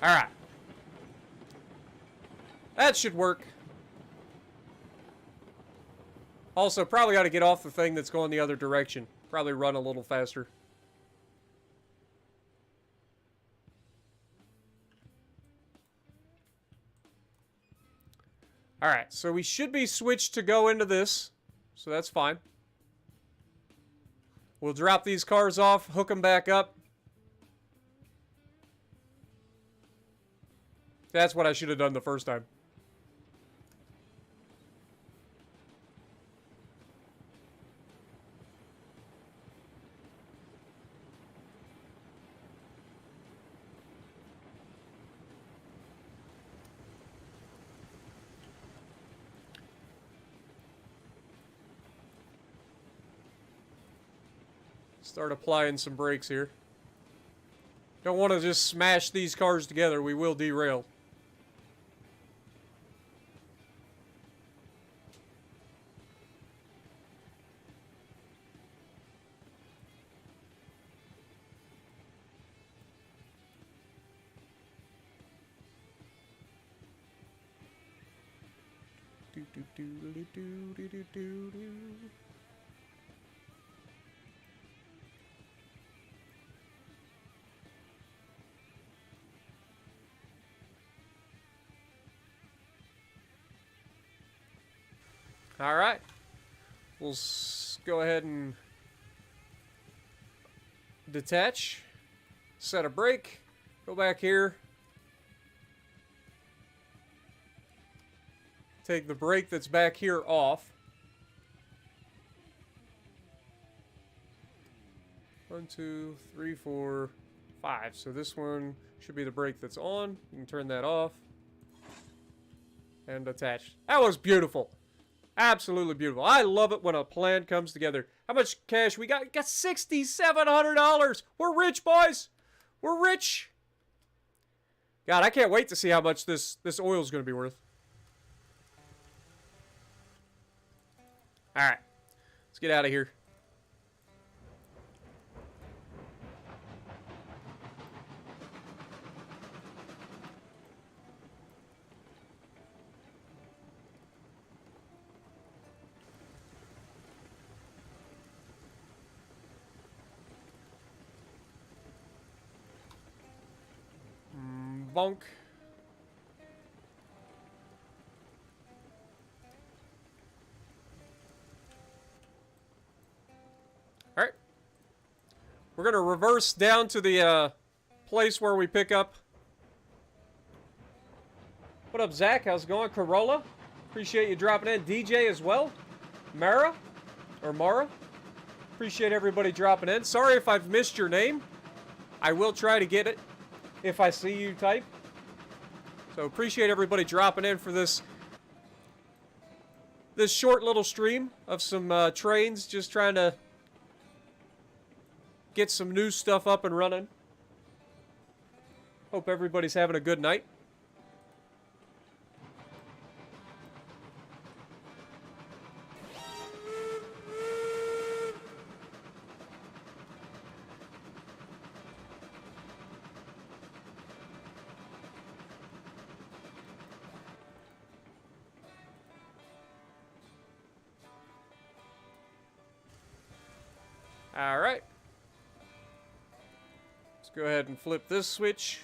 Alright. That should work. Also, probably ought to get off the thing that's going the other direction. Probably run a little faster. Alright, so we should be switched to go into this. So that's fine. We'll drop these cars off, hook them back up. That's what I should have done the first time. Start applying some brakes here. Don't want to just smash these cars together. We will derail. All right. We'll go ahead and detach, set a brake, go back here, take the brake that's back here off. 1, 2, 3, 4, 5. So this one should be the brake that's on. You can turn that off and attach. That was beautiful. Absolutely beautiful. I love it when a plan comes together. How much cash we got? We got $6,700. We're rich, boys. We're rich. God, I can't wait to see how much this oil is going to be worth. All right. Let's get out of here. bonk. Alright. We're going to reverse down to the place where we pick up. What up, Zach? How's it going? Corolla? Appreciate you dropping in. DJ as well. Mara? Or Mara? Appreciate everybody dropping in. Sorry if I've missed your name. I will try to get it if I see you type. So appreciate everybody dropping in for this short little stream of some trains. Just trying to get some new stuff up and running. Hope everybody's having a good night. All right. Let's go ahead and flip this switch.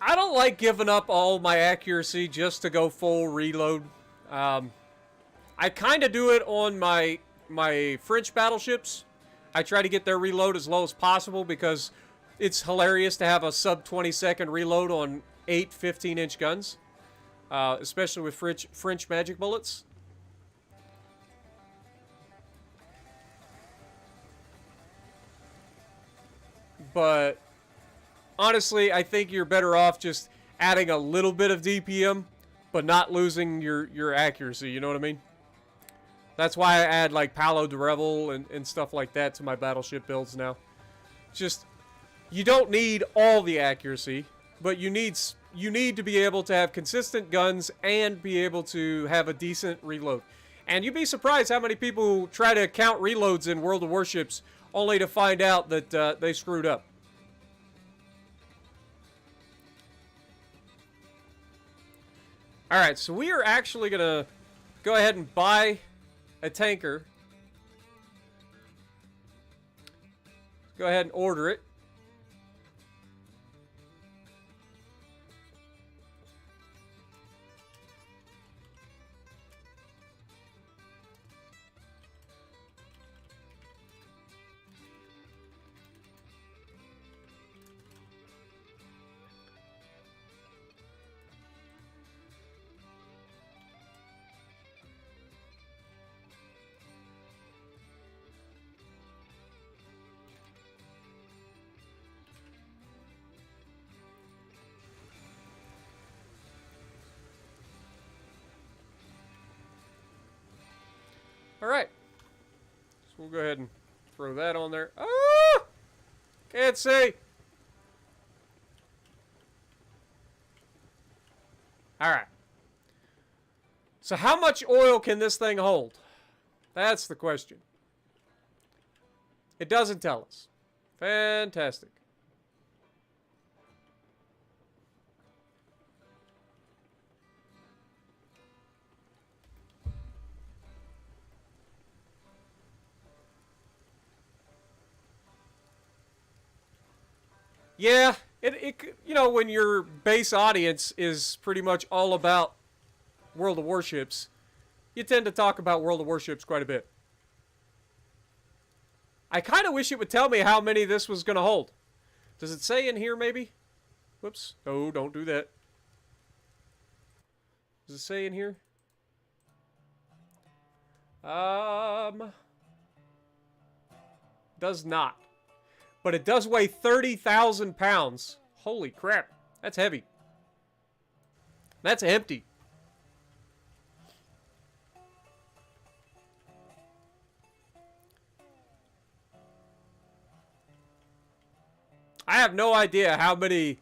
I don't like giving up all my accuracy just to go full reload. I kind of do it on my French battleships. I try to get their reload as low as possible because it's hilarious to have a sub 20-second reload on 8 15-inch guns, especially with French magic bullets. But honestly, I think you're better off just adding a little bit of DPM, but not losing your accuracy, you know what I mean? That's why I add like Palo de Revel and stuff like that to my battleship builds now. Just, you don't need all the accuracy, but you need to be able to have consistent guns and be able to have a decent reload. And you'd be surprised how many people try to count reloads in World of Warships only to find out that they screwed up. Alright, so we are actually going to go ahead and buy a tanker. Go ahead and order it. Alright. So we'll go ahead and throw that on there. Ah! Can't see. Alright. So how much oil can this thing hold? That's the question. It doesn't tell us. Fantastic. Yeah, you know, when your base audience is pretty much all about World of Warships, you tend to talk about World of Warships quite a bit. I kind of wish it would tell me how many this was going to hold. Does it say in here, maybe? Whoops. Oh, don't do that. Does it say in here? Does not. But it does weigh 30,000 pounds. Holy crap. That's heavy. That's empty. I have no idea how many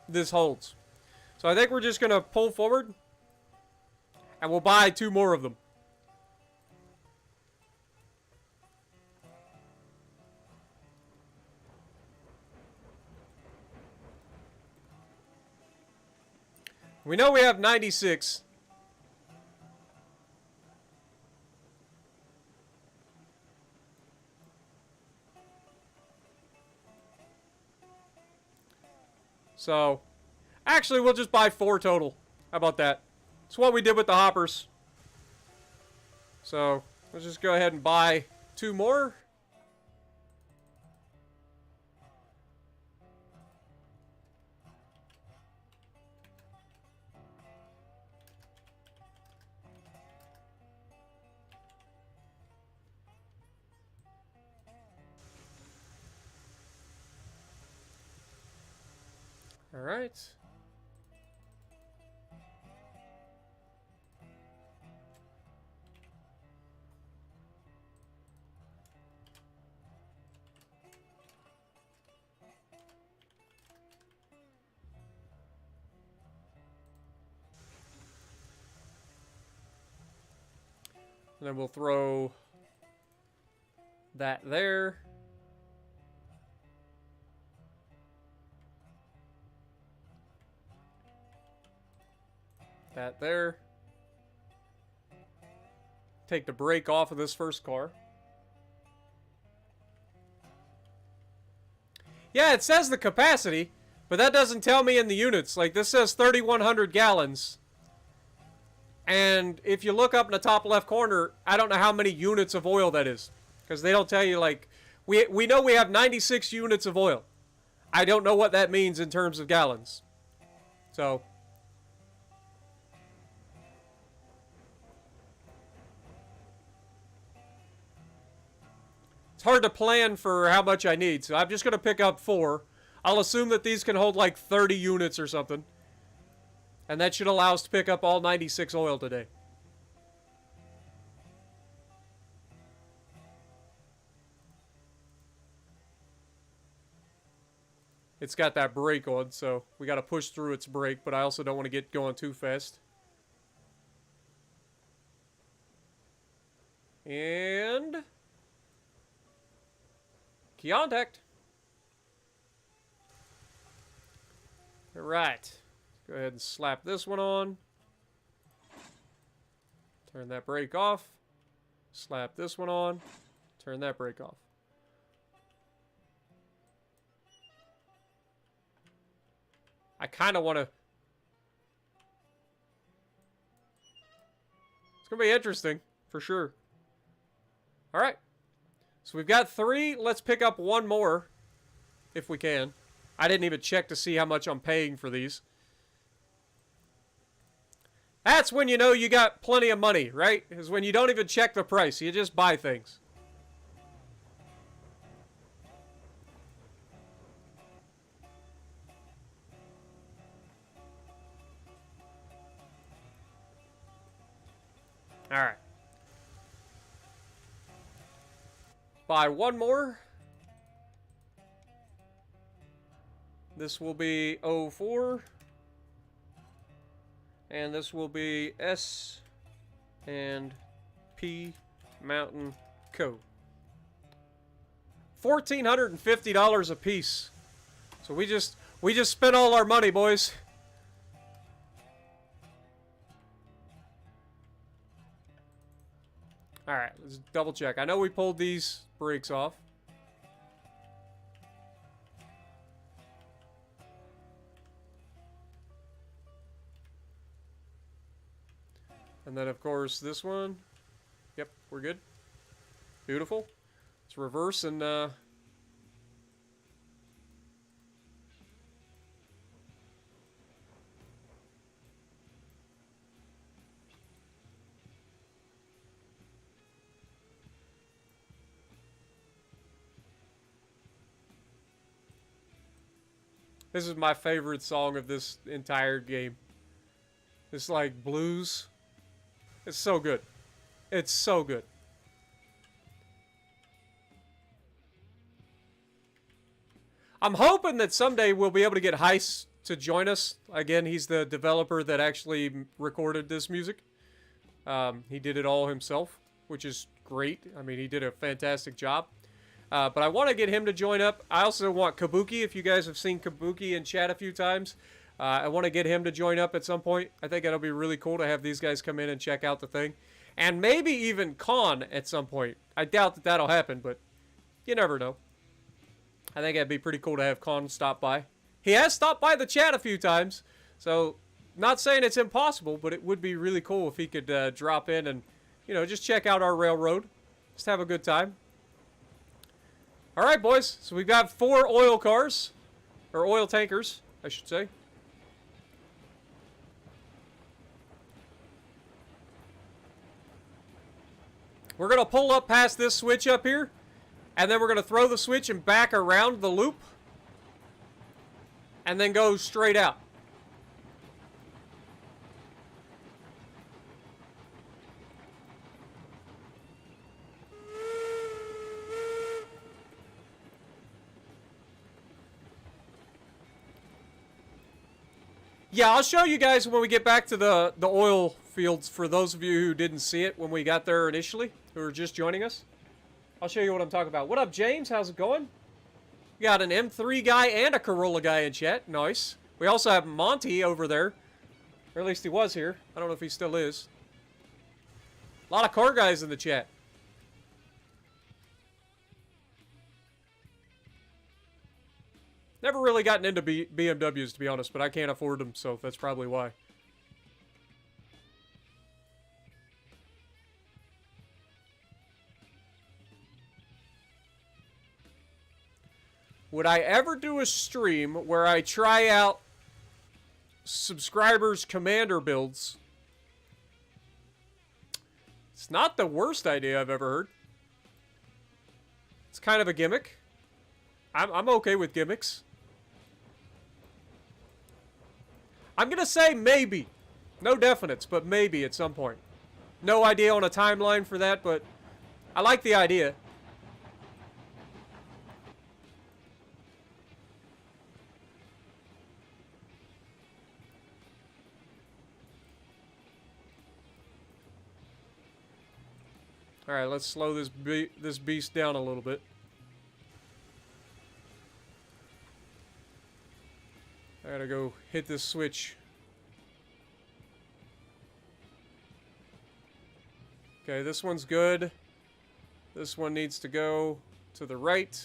this holds. So I think we're just going to pull forward. And we'll buy 2 more of them. We know we have 96. So, actually, we'll just buy 4 total. How about that? It's what we did with the hoppers. So, let's just go ahead and buy 2 more. All right. And then we'll throw that there. That there. Take the brake off of this first car. Yeah, it says the capacity, but that doesn't tell me in the units. Like, this says 3,100 gallons. And if you look up in the top left corner, I don't know how many units of oil that is. Because they don't tell you, like, we know we have 96 units of oil. I don't know what that means in terms of gallons. So, it's hard to plan for how much I need. So I'm just going to pick up 4. I'll assume that these can hold like 30 units or something. And that should allow us to pick up all 96 oil today. It's got that brake on, so we got to push through its brake, but I also don't want to get going too fast. And contact. All right. Go ahead and slap this one on. Turn that brake off. Slap this one on. Turn that brake off. I kind of want to... It's going to be interesting, for sure. All right. So we've got 3. Let's pick up 1 more, if we can. I didn't even check to see how much I'm paying for these. That's when you know you got plenty of money, right? Is when you don't even check the price. You just buy things. All right. Buy 1 more. This will be 04. And this will be S and P Mountain Co. $1,450 a piece. So we just spent all our money, boys. All right, let's double check. I know we pulled these brakes off. And then, of course, this one. Yep, we're good. Beautiful. Let's reverse and... This is my favorite song of this entire game. It's like blues. It's so good. It's so good. I'm hoping that someday we'll be able to get heists to join us. Again, he's the developer that actually recorded this music. He did it all himself, which is great. I mean, he did a fantastic job. But I want to get him to join up. I also want Kabuki, if you guys have seen Kabuki in chat a few times. I want to get him to join up at some point. I think it'll be really cool to have these guys come in and check out the thing. And maybe even Con at some point. I doubt that that'll happen, but you never know. I think it'd be pretty cool to have Con stop by. He has stopped by the chat a few times, so not saying it's impossible, but it would be really cool if he could drop in and, you know, just check out our railroad. Just have a good time. All right, boys. So we've got 4 oil cars, or oil tankers, I should say. We're going to pull up past this switch up here, and then we're going to throw the switch and back around the loop, and then go straight out. Yeah, I'll show you guys when we get back to the oil fields, for those of you who didn't see it when we got there initially, who are just joining us. I'll show you what I'm talking about. What up, James? How's it going? We got an M3 guy and a Corolla guy in chat. Nice. We also have Monty over there. Or at least he was here. I don't know if he still is. A lot of car guys in the chat. Never really gotten into BMWs, to be honest, but I can't afford them, so that's probably why. Would I ever do a stream where I try out subscribers' commander builds? It's not the worst idea I've ever heard. It's kind of a gimmick. I'm okay with gimmicks. I'm going to say maybe. No definites, but maybe at some point. No idea on a timeline for that, but I like the idea. All right, let's slow this beast down a little bit. I gotta go hit this switch. Okay, this one's good. This one needs to go to the right.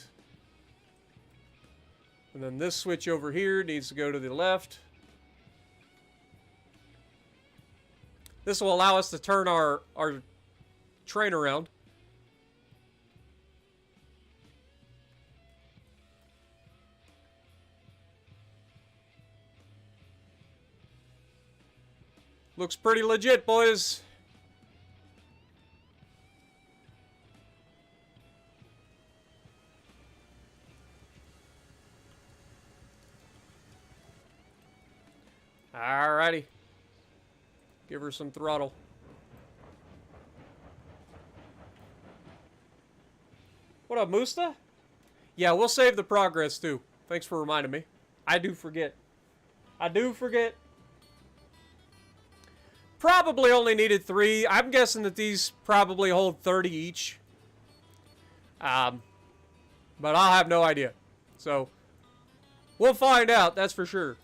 And then this switch over here needs to go to the left. This will allow us to turn our train around. Looks pretty legit, boys. Alrighty. Give her some throttle. What up, Musta? Yeah, we'll save the progress, too. Thanks for reminding me. I do forget. I do forget. Probably only needed 3. I'm guessing that these probably hold 30 each. But I'll have no idea. So, we'll find out, that's for sure.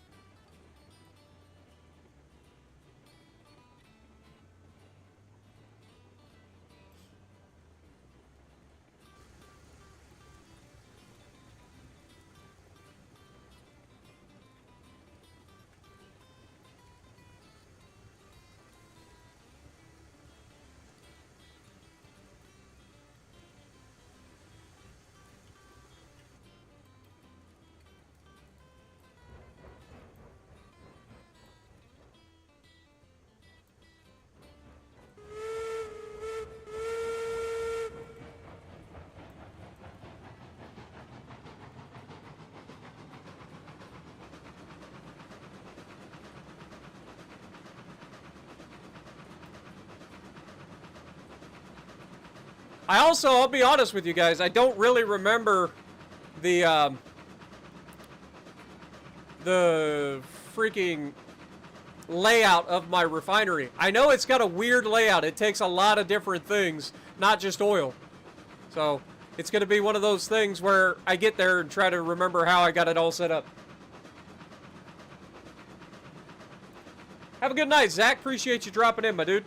I'll be honest with you guys, I don't really remember the the freaking layout of my refinery. I know it's got a weird layout. It takes a lot of different things, not just oil. So it's going to be one of those things where I get there and try to remember how I got it all set up. Have a good night, Zach. Appreciate you dropping in, my dude.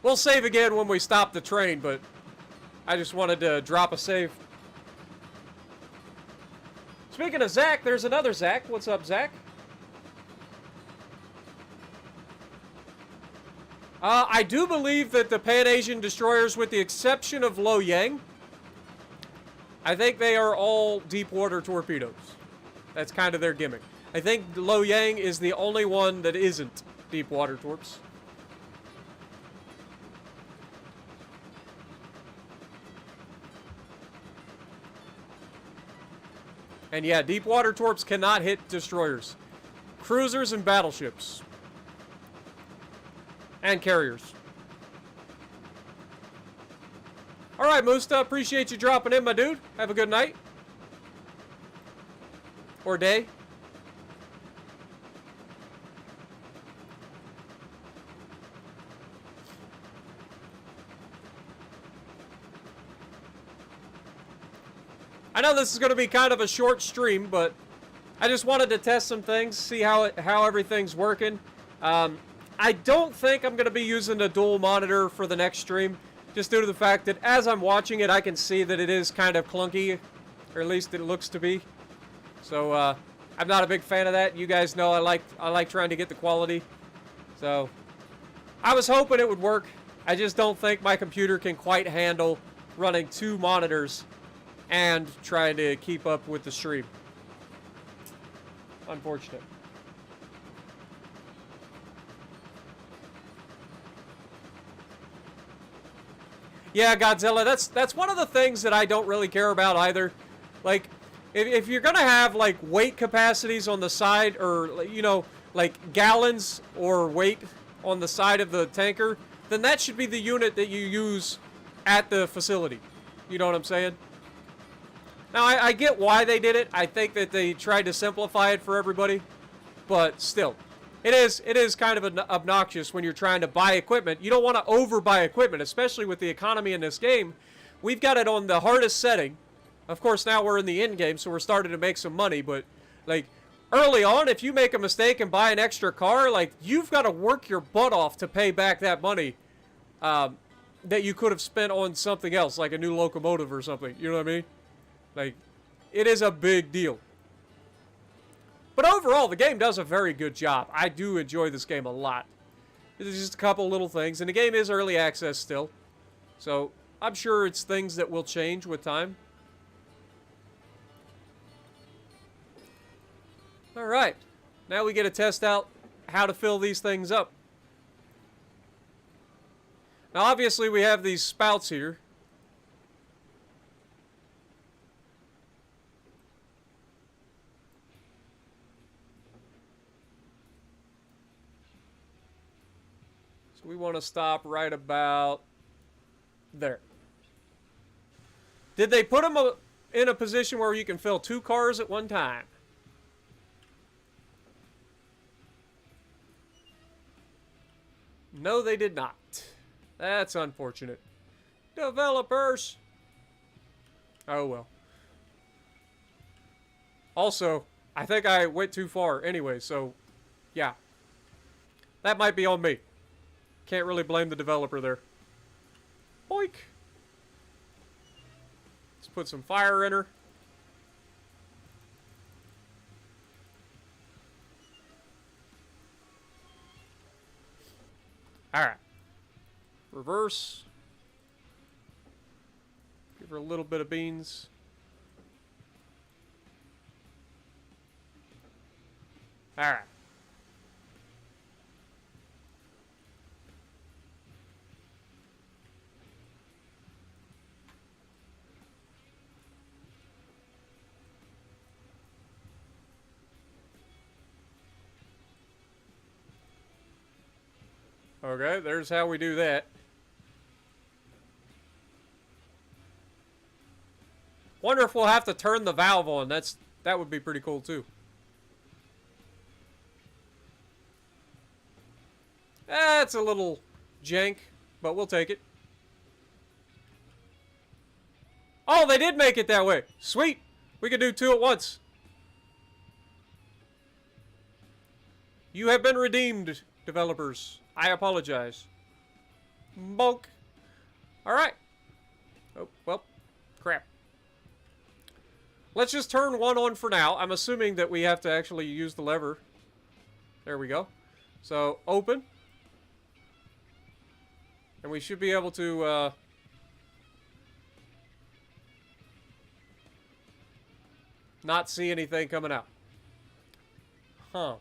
We'll save again when we stop the train, but I just wanted to drop a save. Speaking of Zach, there's another Zach. What's up, Zach? I do believe that the Pan-Asian destroyers, with the exception of Lo Yang, I think they are all deep water torpedoes. That's kind of their gimmick. I think Lo Yang is the only one that isn't deep water torps. And yeah, deep water torps cannot hit destroyers. Cruisers and battleships. And carriers. Alright, Musta, appreciate you dropping in, my dude. Have a good night. Or day. I know this is going to be kind of a short stream, but I just wanted to test some things, see how everything's working. I don't think I'm going to be using a dual monitor for the next stream, just due to the fact that as I'm watching it, I can see that it is kind of clunky, or at least it looks to be. So I'm not a big fan of that. You guys know I like trying to get the quality. So I was hoping it would work. I just don't think my computer can quite handle running 2 monitors and trying to keep up with the stream. Unfortunate. Yeah, Godzilla, that's one of the things that I don't really care about either. Like, if you're gonna have, like, weight capacities on the side, or, you know, like, gallons or weight on the side of the tanker, then that should be the unit that you use at the facility. You know what I'm saying? Now, I get why they did it. I think that they tried to simplify it for everybody. But still, it is kind of obnoxious when you're trying to buy equipment. You don't want to overbuy equipment, especially with the economy in this game. We've got it on the hardest setting. Of course, now we're in the end game, so we're starting to make some money. But, like, early on, if you make a mistake and buy an extra car, like, you've got to work your butt off to pay back that money that you could have spent on something else, like a new locomotive or something. You know what I mean? Like, it is a big deal. But overall, the game does a very good job. I do enjoy this game a lot. There's just a couple little things, and the game is early access still. So, I'm sure it's things that will change with time. Alright, now we get to test out how to fill these things up. Now, obviously, we have these spouts here. We want to stop right about there. Did they put them in a position where you can fill 2 cars at one time? No, they did not. That's unfortunate. Developers! Oh, well. Also, I think I went too far anyway, so, yeah. That might be on me. Can't really blame the developer there. Boink! Let's put some fire in her. Alright. Reverse. Give her a little bit of beans. Alright. Okay, there's how we do that. Wonder if we'll have to turn the valve on. That would be pretty cool too. It's a little jank, but we'll take it. Oh, they did make it that way. Sweet. We can do two at once. You have been redeemed, developers. I apologize. Bulk. Alright. Oh, well, crap. Let's just turn one on for now. I'm assuming that we have to actually use the lever. There we go. So, open. And we should be able to, not see anything coming out. Huh.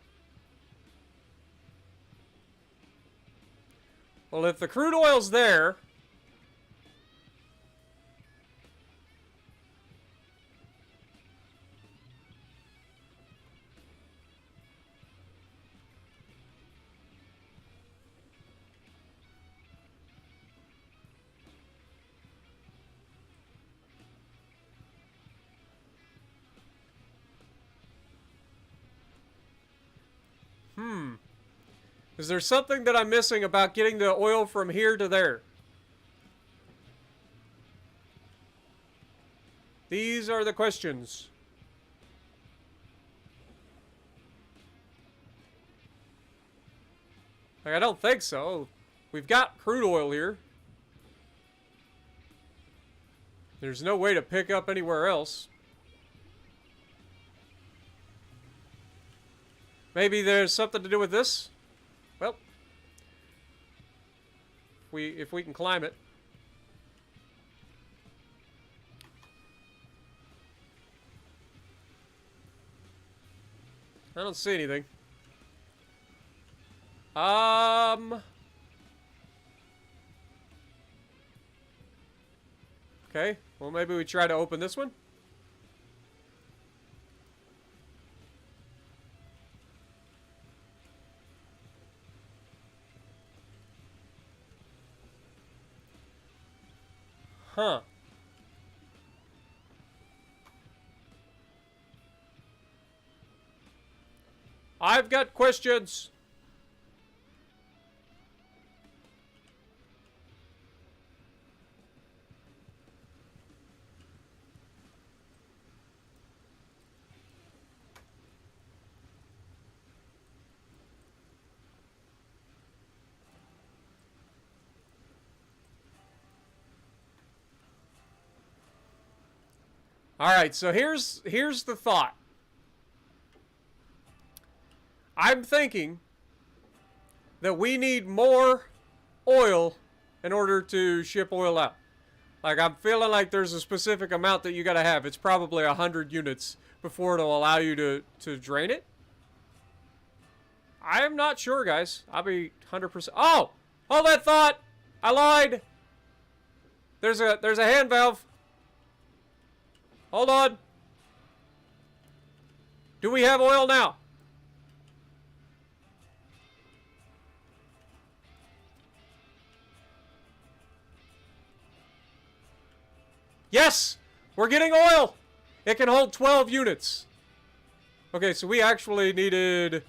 Well, if the crude oil's there... Is there something that I'm missing about getting the oil from here to there? These are the questions. Like, I don't think so. We've got crude oil here. There's no way to pick up anywhere else. Maybe there's something to do with this? Well, if we can climb it. I don't see anything. Okay, well maybe we try to open this one. Huh. I've got questions. All right, so here's the thought. I'm thinking that we need more oil in order to ship oil out. Like, I'm feeling like there's a specific amount that you gotta have. It's probably 100 units before it'll allow you to drain it. I am not sure, guys. I'll be 100%. Oh! Hold that thought! I lied! There's a hand valve. Hold on. Do we have oil now? Yes! We're getting oil! It can hold 12 units. Okay, so we actually needed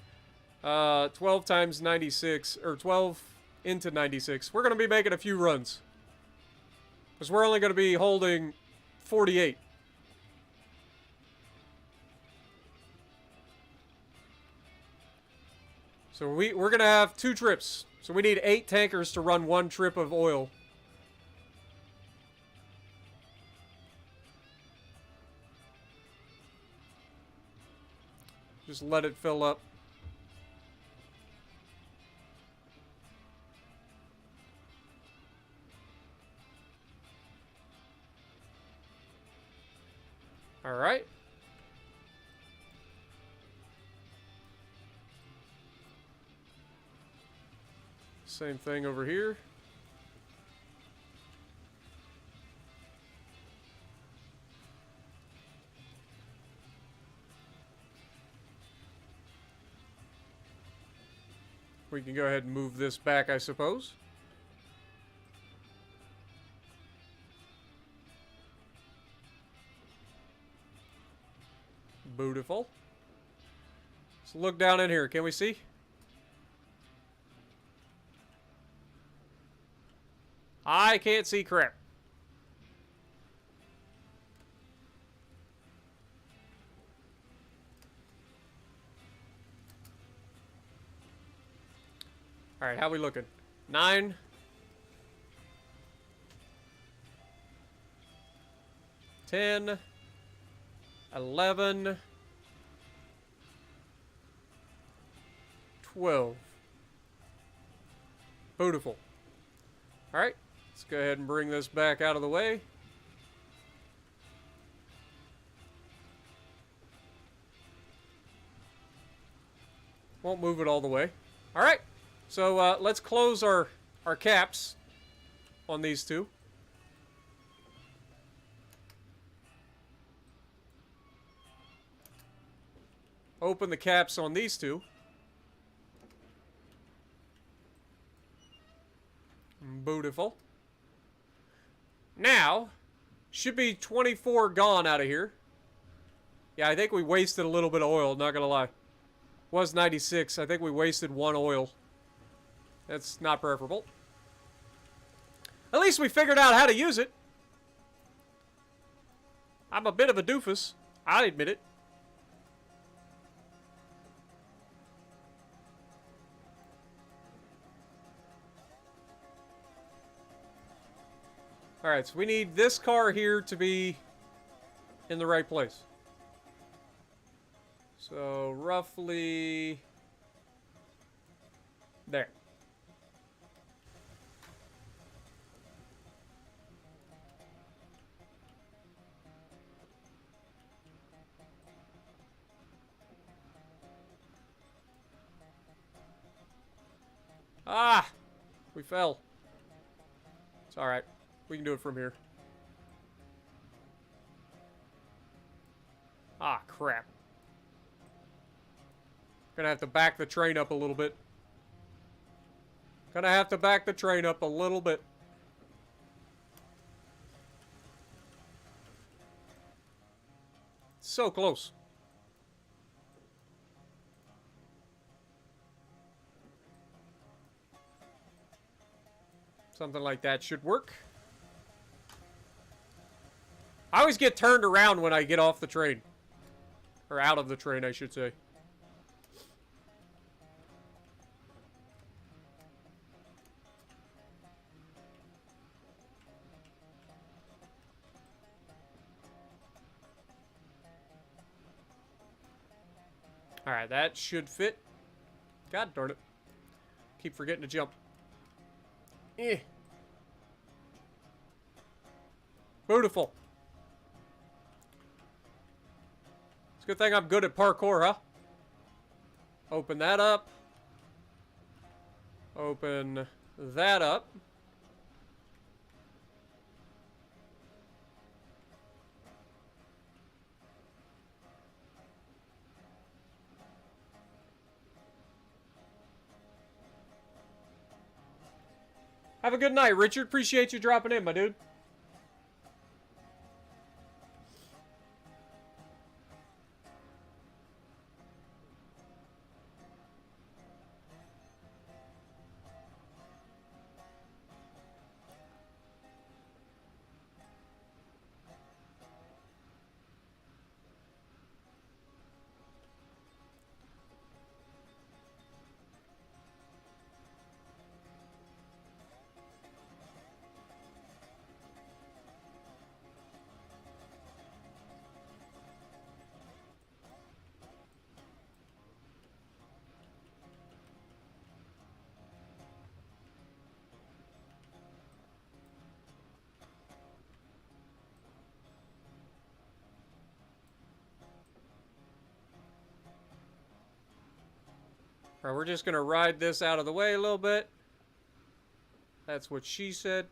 12 times 96, or 12 into 96. We're going to be making a few runs. Because we're only going to be holding 48. So we're going to have 2 trips. So we need 8 tankers to run 1 trip of oil. Just let it fill up. All right. Same thing over here. We can go ahead and move this back, I suppose. Beautiful. Let's look down in here. Can we see? I can't see crap. Alright, how we looking? 9. 10. 11. 12. Beautiful. Alright, let's go ahead and bring this back out of the way. Won't move it all the way. Alright, so let's close our caps on these two. Open the caps on these two. Beautiful. Now, should be 24 gone out of here. Yeah, I think we wasted a little bit of oil, not gonna lie. Was 96. I think we wasted 1 oil. That's not preferable. At least we figured out how to use it. I'm a bit of a doofus. I admit it. Alright, so we need this car here to be in the right place. So, roughly there. Ah! We fell. It's alright. We can do it from here. Ah, crap. Gonna have to back the train up a little bit. Gonna have to back the train up a little bit. So close. Something like that should work. I always get turned around when I get off the train. Or out of the train, I should say. Alright, that should fit. God darn it. Keep forgetting to jump. Eh. Beautiful. It's a good thing I'm good at parkour, huh? Open that up. Open that up. Have a good night, Richard. Appreciate you dropping in, my dude. Alright, we're just gonna ride this out of the way a little bit. That's what she said.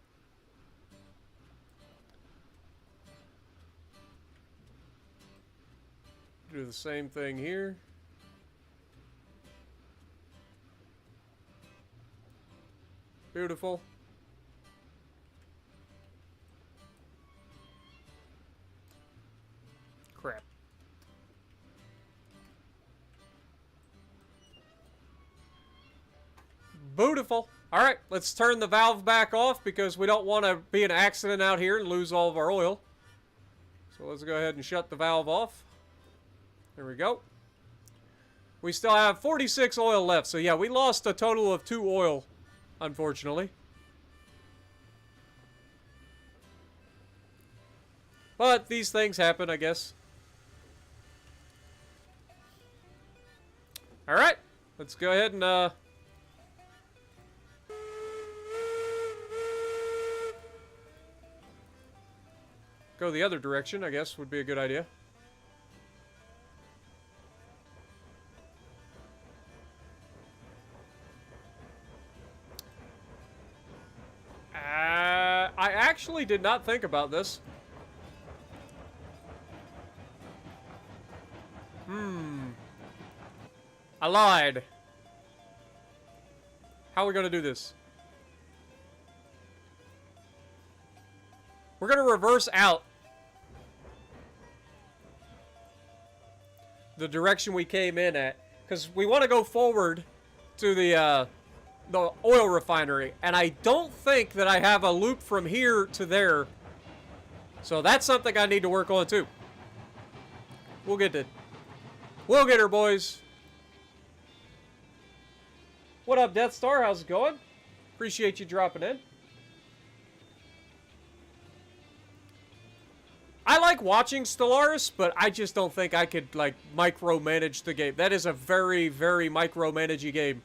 Do the same thing here. Beautiful. Crap. Beautiful. Alright, let's turn the valve back off because we don't want to be in an accident out here and lose all of our oil. So let's go ahead and shut the valve off. There we go. We still have 46 oil left. So yeah, we lost a total of 2 oil, unfortunately. But these things happen, I guess. Alright, let's go ahead and go the other direction, I guess, would be a good idea. I actually did not think about this. I lied. How are we going to do this? We're going to reverse out the direction we came in at, because we want to go forward to the oil refinery, and I don't think that I have a loop from here to there, so that's something I need to work on too. We'll get her, boys. What up, Death Star? How's it going? Appreciate you dropping in. I like watching Stellaris, but I just don't think I could, like, micromanage the game. That is a very, very micromanagey game.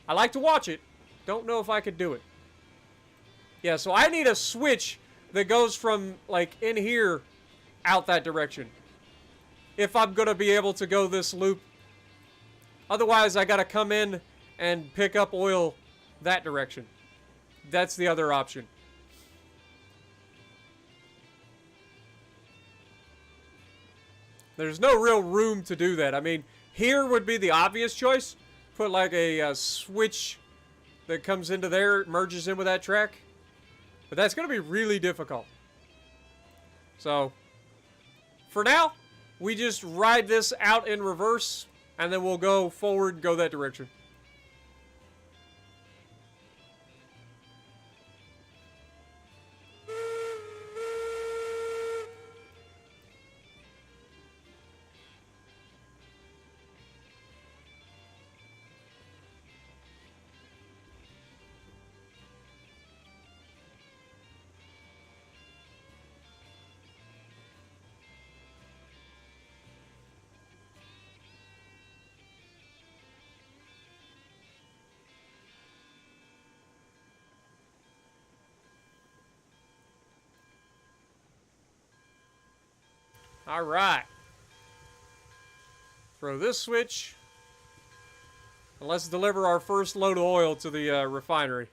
I like to watch it. Don't know if I could do it. Yeah, so I need a switch that goes from, like, in here out that direction, if I'm going to be able to go this loop. Otherwise, I got to come in and pick up oil that direction. That's the other option. There's no real room to do that. I mean, here would be the obvious choice. Put like a switch that comes into there, merges in with that track. But that's going to be really difficult. So, for now, we just ride this out in reverse, and then we'll go forward and go that direction. Alright. Throw this switch. And let's deliver our first load of oil to the refinery.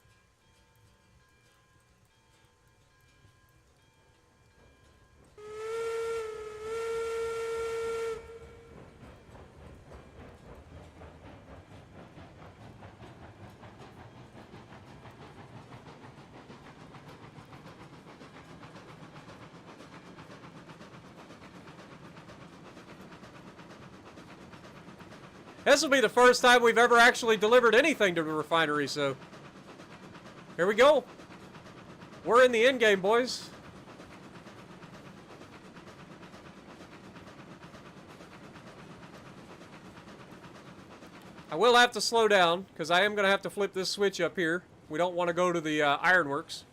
This will be the first time we've ever actually delivered anything to the refinery, so here we go. We're in the end game, boys. I will have to slow down because I am going to have to flip this switch up here. We don't want to go to the ironworks.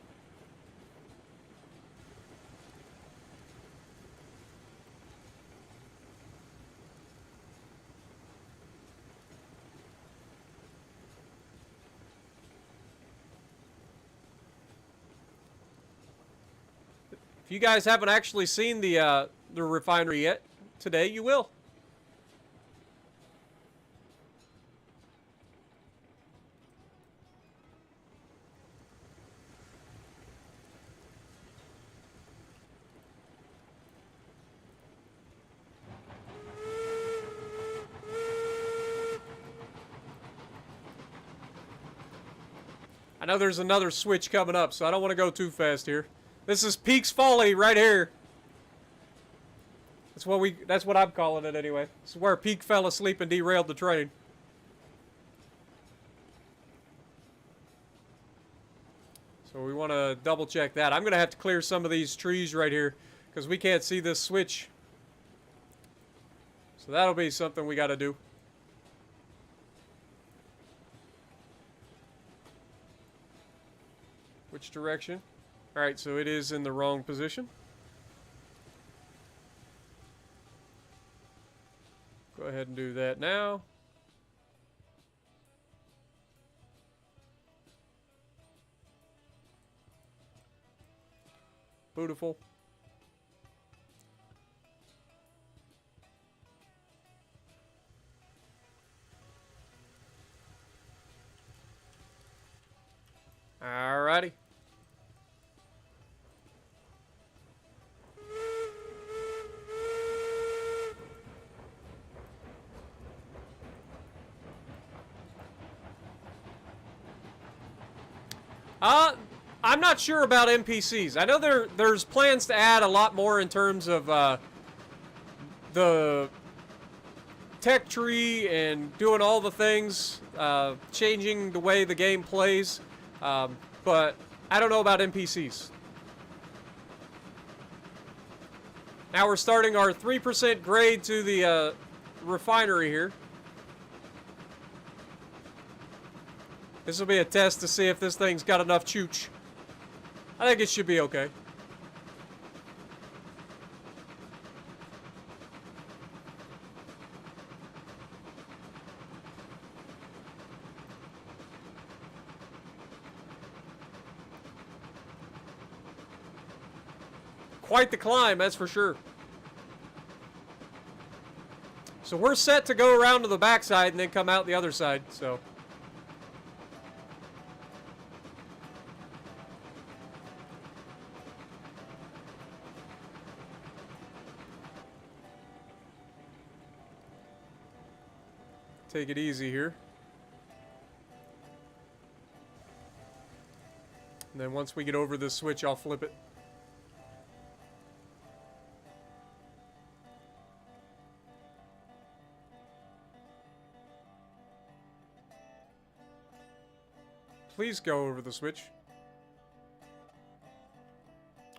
If you guys haven't actually seen the refinery yet, today you will. I know there's another switch coming up, so I don't want to go too fast here. This is Peaks Folly right here. That's what I'm calling it anyway. This is where Peak fell asleep and derailed the train. So we want to double check that. I'm going to have to clear some of these trees right here because we can't see this switch. So that'll be something we got to do. Which direction? Alright, so it is in the wrong position. Go ahead and do that now. Beautiful. Alrighty. I'm not sure about NPCs. I know there's plans to add a lot more in terms of the tech tree and doing all the things, changing the way the game plays, but I don't know about NPCs. Now we're starting our 3% grade to the refinery here. This will be a test to see if this thing's got enough chooch. I think it should be okay. Quite the climb, that's for sure. So we're set to go around to the backside and then come out the other side, so. Take it easy here. And then once we get over this switch, I'll flip it. Please go over the switch.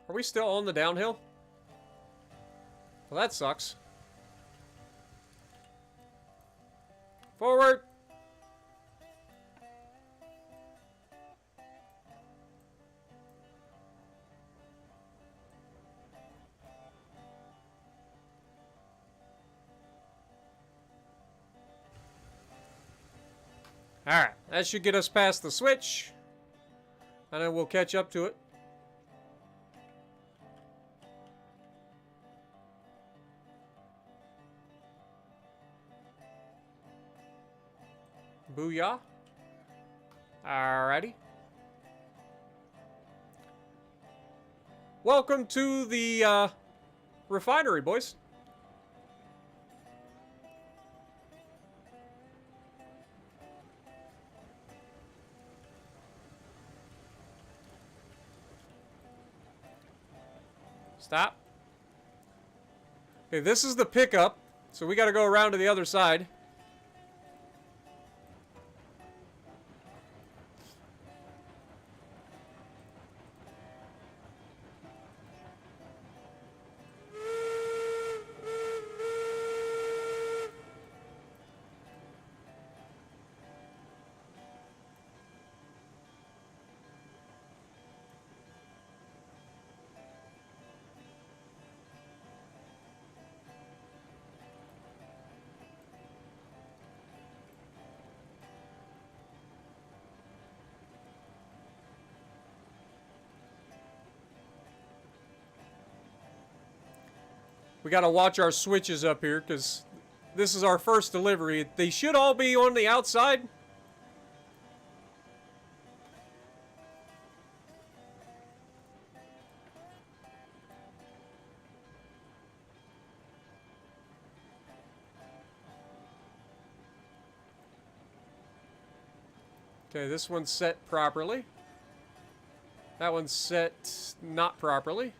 Are we still on the downhill? Well, that sucks. Forward! Alright, that should get us past the switch. And then we'll catch up to it. Booyah. Alrighty. Welcome to the refinery, boys. Stop. Okay, this is the pickup, so we got to go around to the other side. We got to watch our switches up here because this is our first delivery. They should all be on the outside. Okay, this one's set properly. That one's set not properly.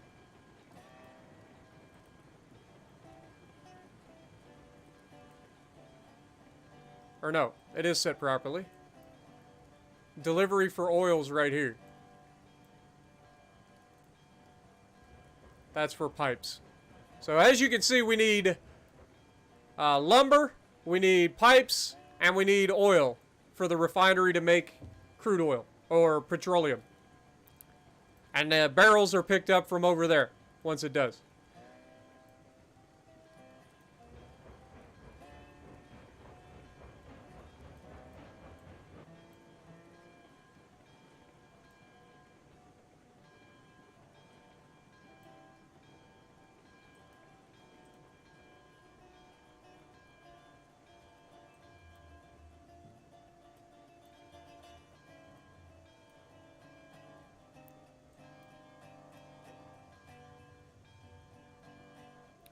Or no, it is set properly. Delivery for oil's right here. That's for pipes. So as you can see, we need lumber, we need pipes, and we need oil for the refinery to make crude oil or petroleum. And the barrels are picked up from over there once it does.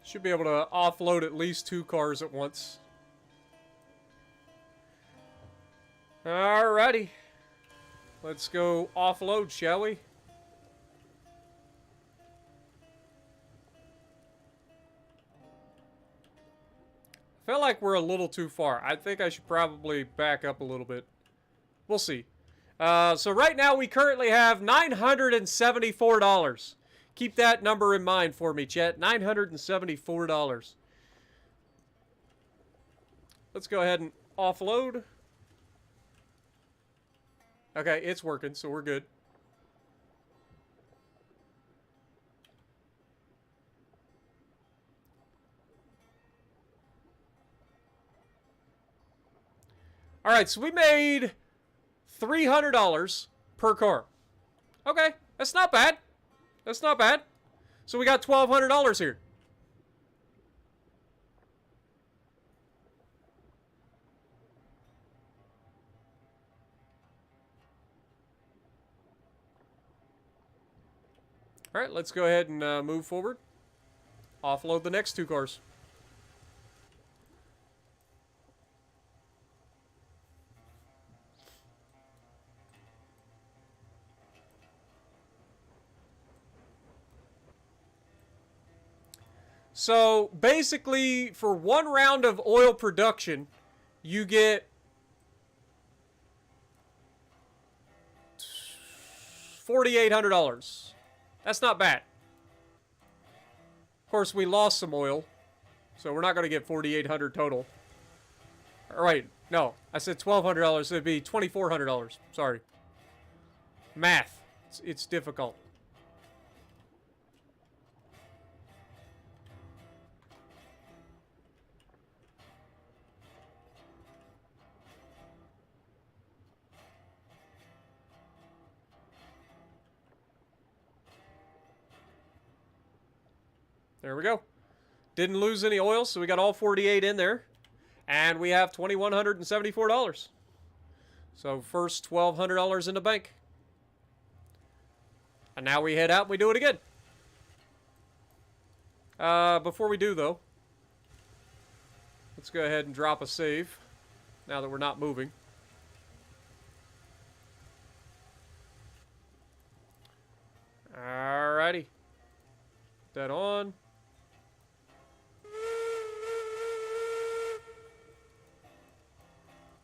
Should be able to offload at least 2 cars at once. Alrighty. Let's go offload, shall we? I feel like we're a little too far. I think I should probably back up a little bit. We'll see. So right now we currently have $974. Keep that number in mind for me, chat. $974. Let's go ahead and offload. Okay, it's working, so we're good. All right, so we made $300 per car. Okay, that's not bad. That's not bad. So we got $1,200 here. All right, let's go ahead and move forward. Offload the next 2 cars. So basically, for 1 round of oil production, you get $4,800. That's not bad. Of course, we lost some oil, so we're not going to get $4,800 total. All right, no, I said $1,200. It'd be $2,400. Sorry. Math. It's difficult. There we go. Didn't lose any oil, so we got all 48 in there. And we have $2,174. So first $1,200 in the bank. And now we head out and we do it again. Before we do, though, let's go ahead and drop a save now that we're not moving. Alrighty. Put that on.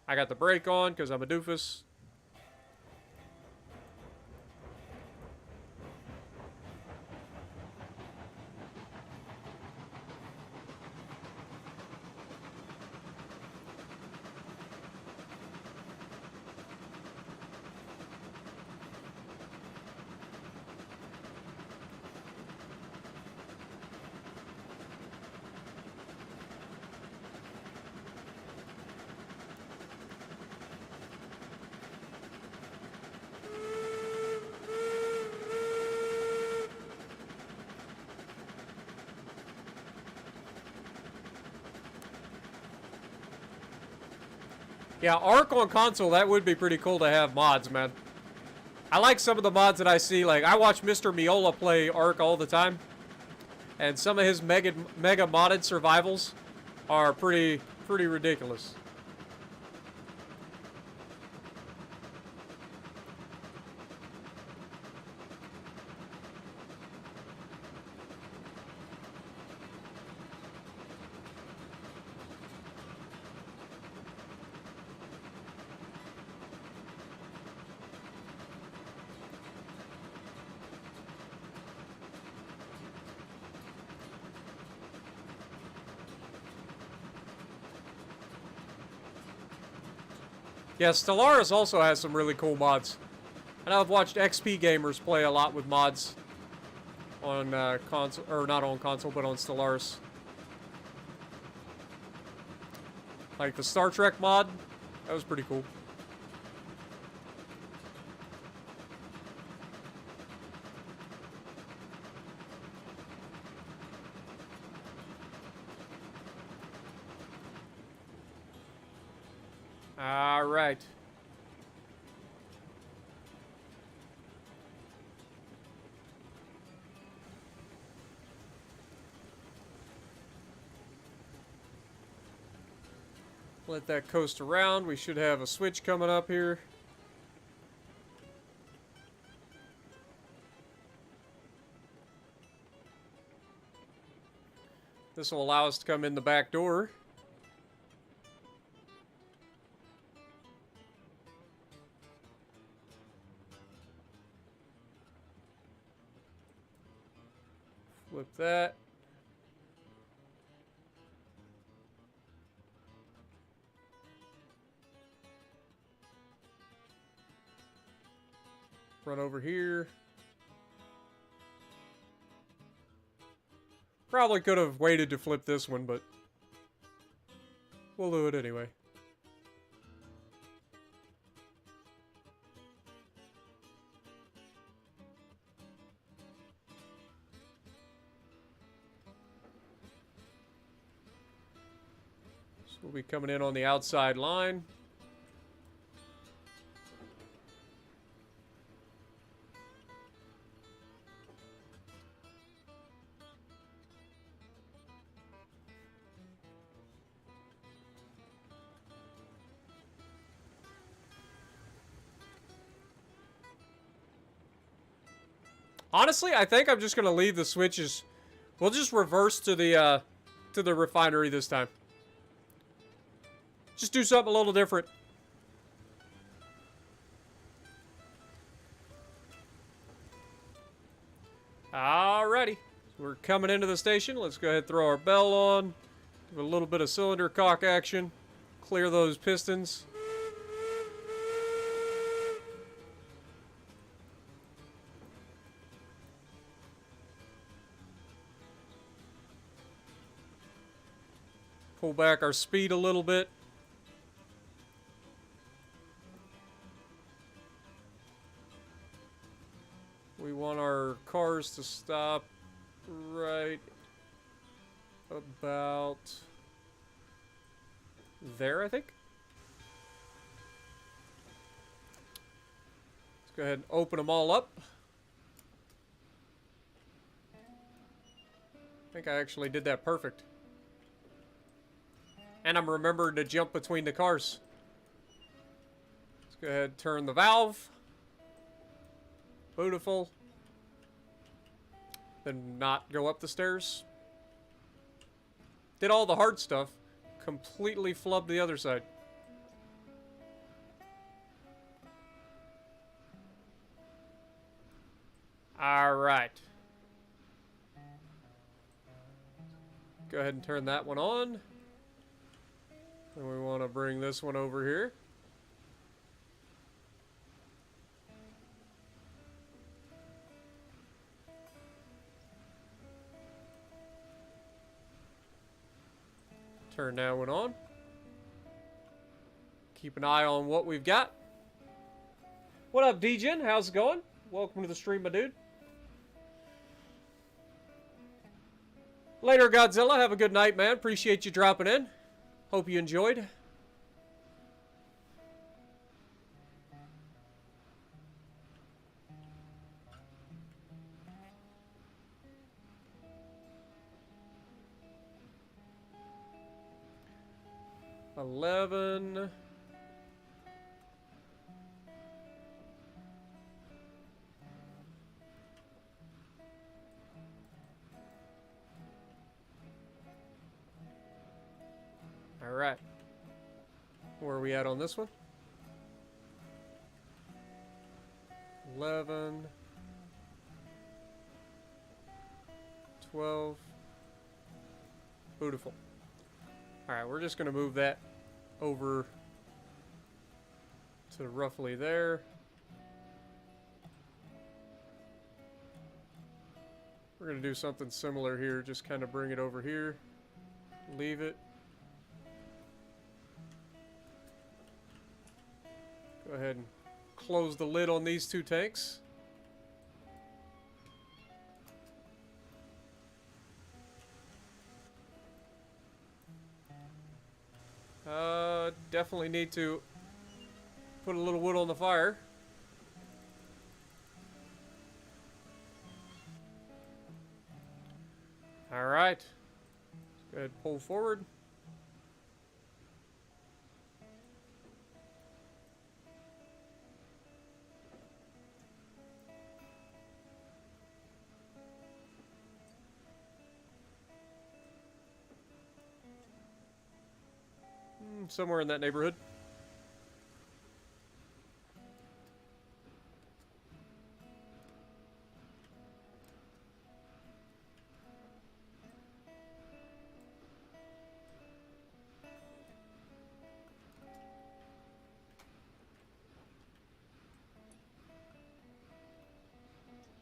I got the brake on because I'm a doofus. Yeah, Arc on console, that would be pretty cool to have mods, man. I like some of the mods that I see. Like, I watch Mr. Miola play Arc all the time. And some of his mega modded survivals are pretty ridiculous. Yeah, Stellaris also has some really cool mods. And I've watched XP gamers play a lot with mods on console, or not on console, but on Stellaris. Like the Star Trek mod, that was pretty cool. All right. Let that coast around. We should have a switch coming up here. This will allow us to come in the back door. Flip that. Run over here. Probably could have waited to flip this one, but we'll do it anyway. So we'll be coming in on the outside line. Honestly, I think I'm just gonna leave the switches. We'll just reverse to the refinery this time. Just do something a little different. Alrighty. So we're coming into the station. Let's go ahead and throw our bell on. Give a little bit of cylinder cock action. Clear those pistons. Pull back our speed a little bit. We want our cars to stop right about there, I think. Let's go ahead and open them all up. I think I actually did that perfect. And I'm remembering to jump between the cars. Let's go ahead and turn the valve. Beautiful. Then not go up the stairs. Did all the hard stuff. Completely flubbed the other side. Alright. Go ahead and turn that one on. And we want to bring this one over here. Turn that one on. Keep an eye on what we've got. What up, DJin? How's it going? Welcome to the stream, my dude. Later, Godzilla. Have a good night, man. Appreciate you dropping in. Hope you enjoyed. $11. All right. Where are we at on this one? 11. 12. Beautiful. Alright, we're just going to move that over to roughly there. We're going to do something similar here. Just kind of bring it over here. Leave it. Go ahead and close the lid on these two tanks. Definitely need to put a little wood on the fire. All right. Go ahead and pull forward. Somewhere in that neighborhood.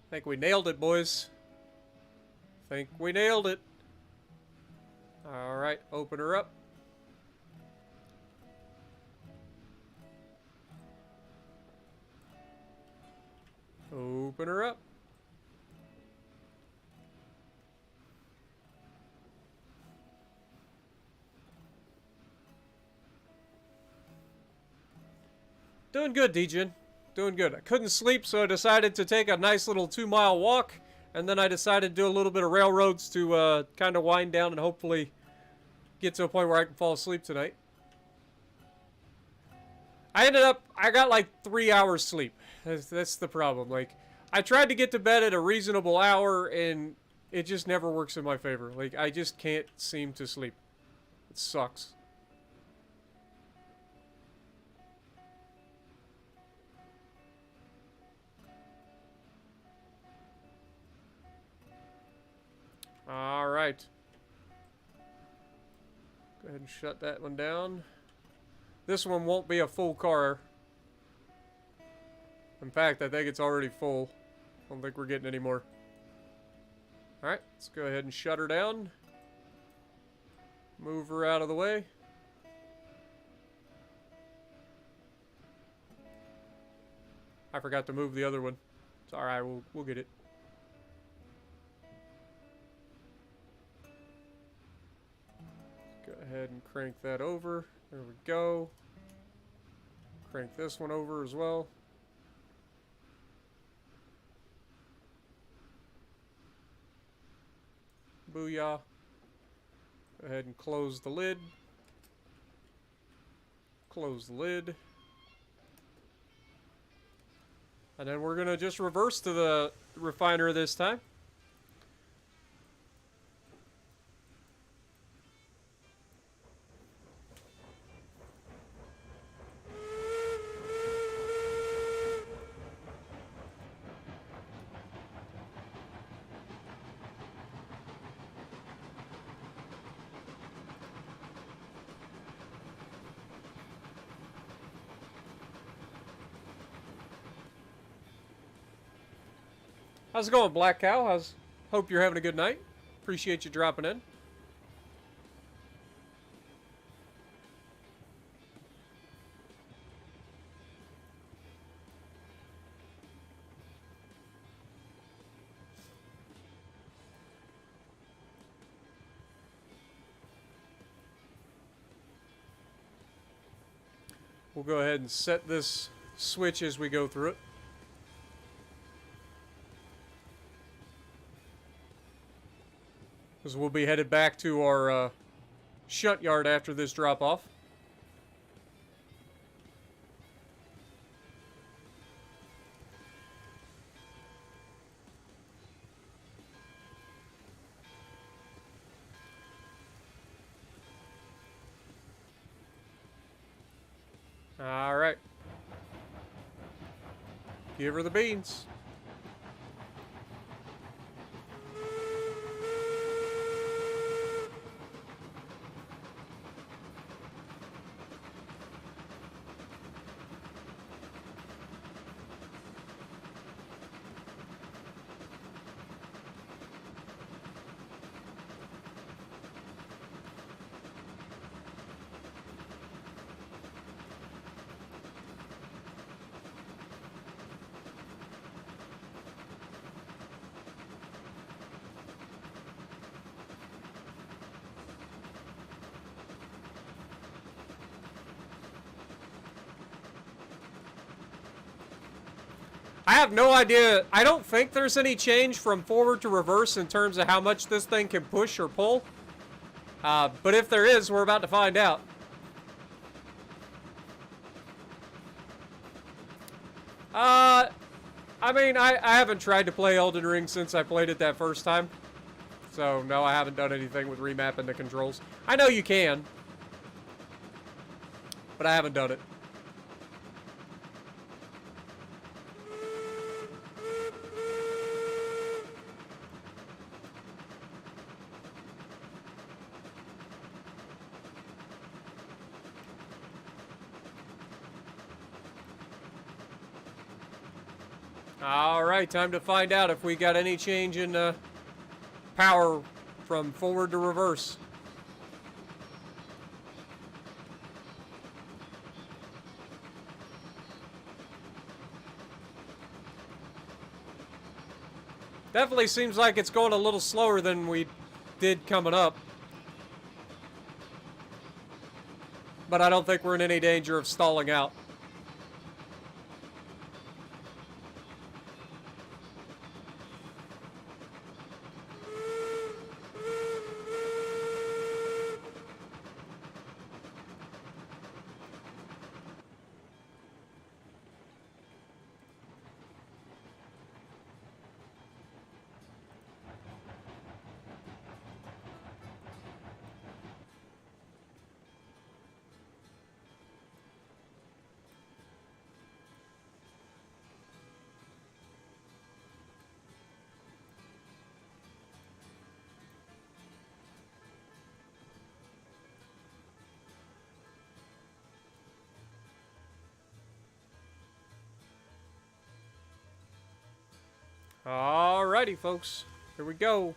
I think we nailed it, boys. Think we nailed it. All right, open her up. Open her up. Doing good, Degen. Doing good. I couldn't sleep, so I decided to take a nice little 2-mile walk, and then I decided to do a little bit of railroads to kind of wind down and hopefully get to a point where I can fall asleep tonight. I got like 3 hours sleep. That's the problem. Like, I tried to get to bed at a reasonable hour, and it just never works in my favor. Like, I just can't seem to sleep. It sucks. All right. Go ahead and shut that one down. This one won't be a full car. In fact, I think it's already full. I don't think we're getting any more. All right, let's go ahead and shut her down. Move her out of the way. I forgot to move the other one. It's all right, we'll get it. Go ahead and crank that over. There we go. Crank this one over as well. Booyah. Go ahead and close the lid. Close the lid. And then we're going to just reverse to the refiner this time. How's it going, Black Cow? Hope you're having a good night. Appreciate you dropping in. We'll go ahead and set this switch as we go through it. Because we'll be headed back to our shunt yard after this drop-off. All right. Give her the beans. I have no idea. I don't think there's any change from forward to reverse in terms of how much this thing can push or pull. But if there is, we're about to find out. I mean, I haven't tried to play Elden Ring since I played it that first time. So, no, I haven't done anything with remapping the controls. I know you can, but I haven't done it. Alright, time to find out if we got any change in power from forward to reverse. Definitely seems like it's going a little slower than we did coming up. But I don't think we're in any danger of stalling out. Alrighty, folks. Here we go.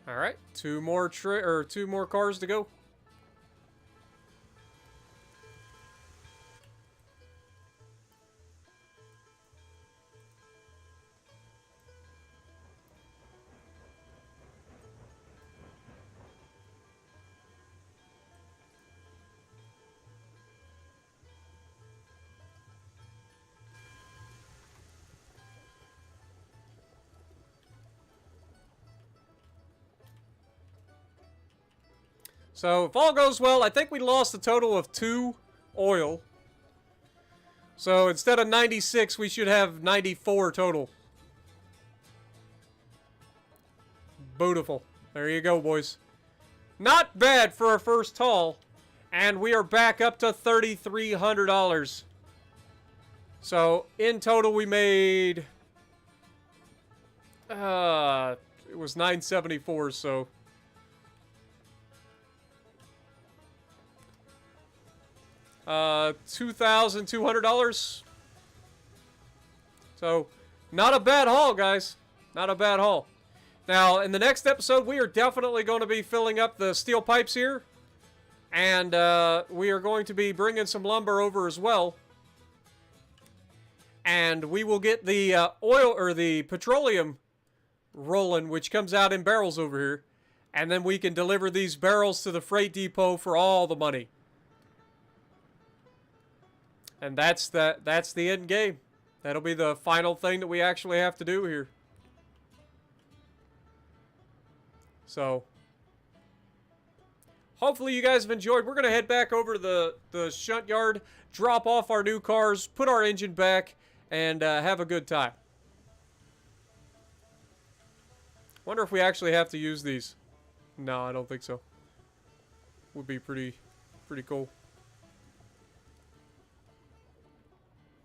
Alright, two more cars to go. So, if all goes well, I think we lost a total of 2 oil. So, instead of 96, we should have 94 total. Beautiful. There you go, boys. Not bad for our first haul. And we are back up to $3,300. So, in total, we made... it was $974, so... $2,200. So, not a bad haul, guys. Not a bad haul. Now, in the next episode, we are definitely going to be filling up the steel pipes here. And we are going to be bringing some lumber over as well. And we will get the oil, or the petroleum rolling, which comes out in barrels over here. And then we can deliver these barrels to the freight depot for all the money. And that's the end game. That'll be the final thing that we actually have to do here. So, hopefully you guys have enjoyed. We're going to head back over to the shunt yard, drop off our new cars, put our engine back, and have a good time. Wonder if we actually have to use these. No, I don't think so. Would be pretty cool.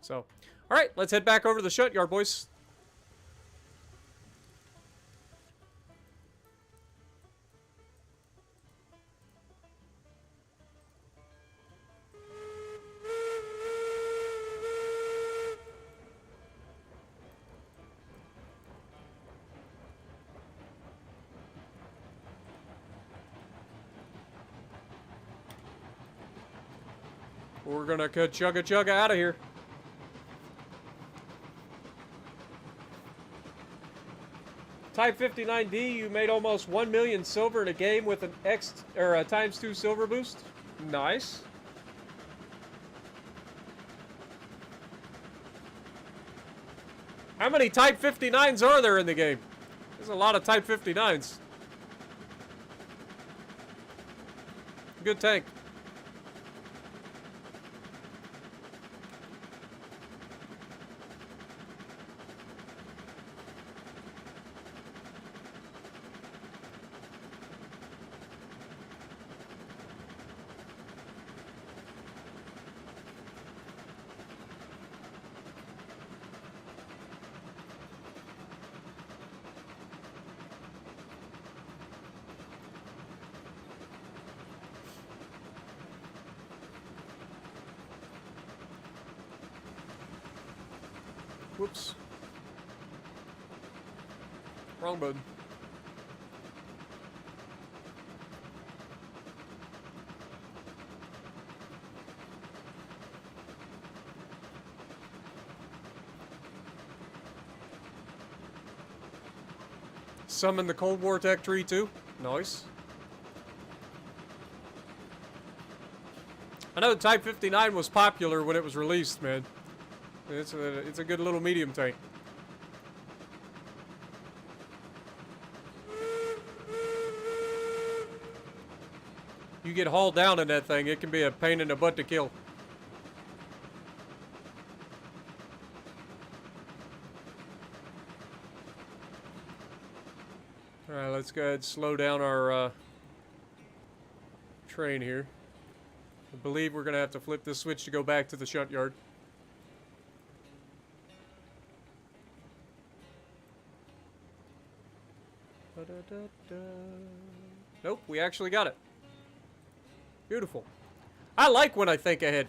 So, alright, let's head back over to the shunt yard, boys. We're gonna chugga out of here. Type 59D, you made almost 1 million silver in a game with an X or a ×2 silver boost. Nice. How many Type 59s are there in the game? There's a lot of Type 59s. Good tank. Whoops. Wrong button. Summon the Cold War tech tree too. Nice. I know Type 59 was popular when it was released, man. It's a good little medium tank. You get hauled down in that thing, it can be a pain in the butt to kill. Alright, let's go ahead and slow down our train here. I believe we're going to have to flip this switch to go back to the shunt yard. Nope, we actually got it. Beautiful. I like when I think ahead.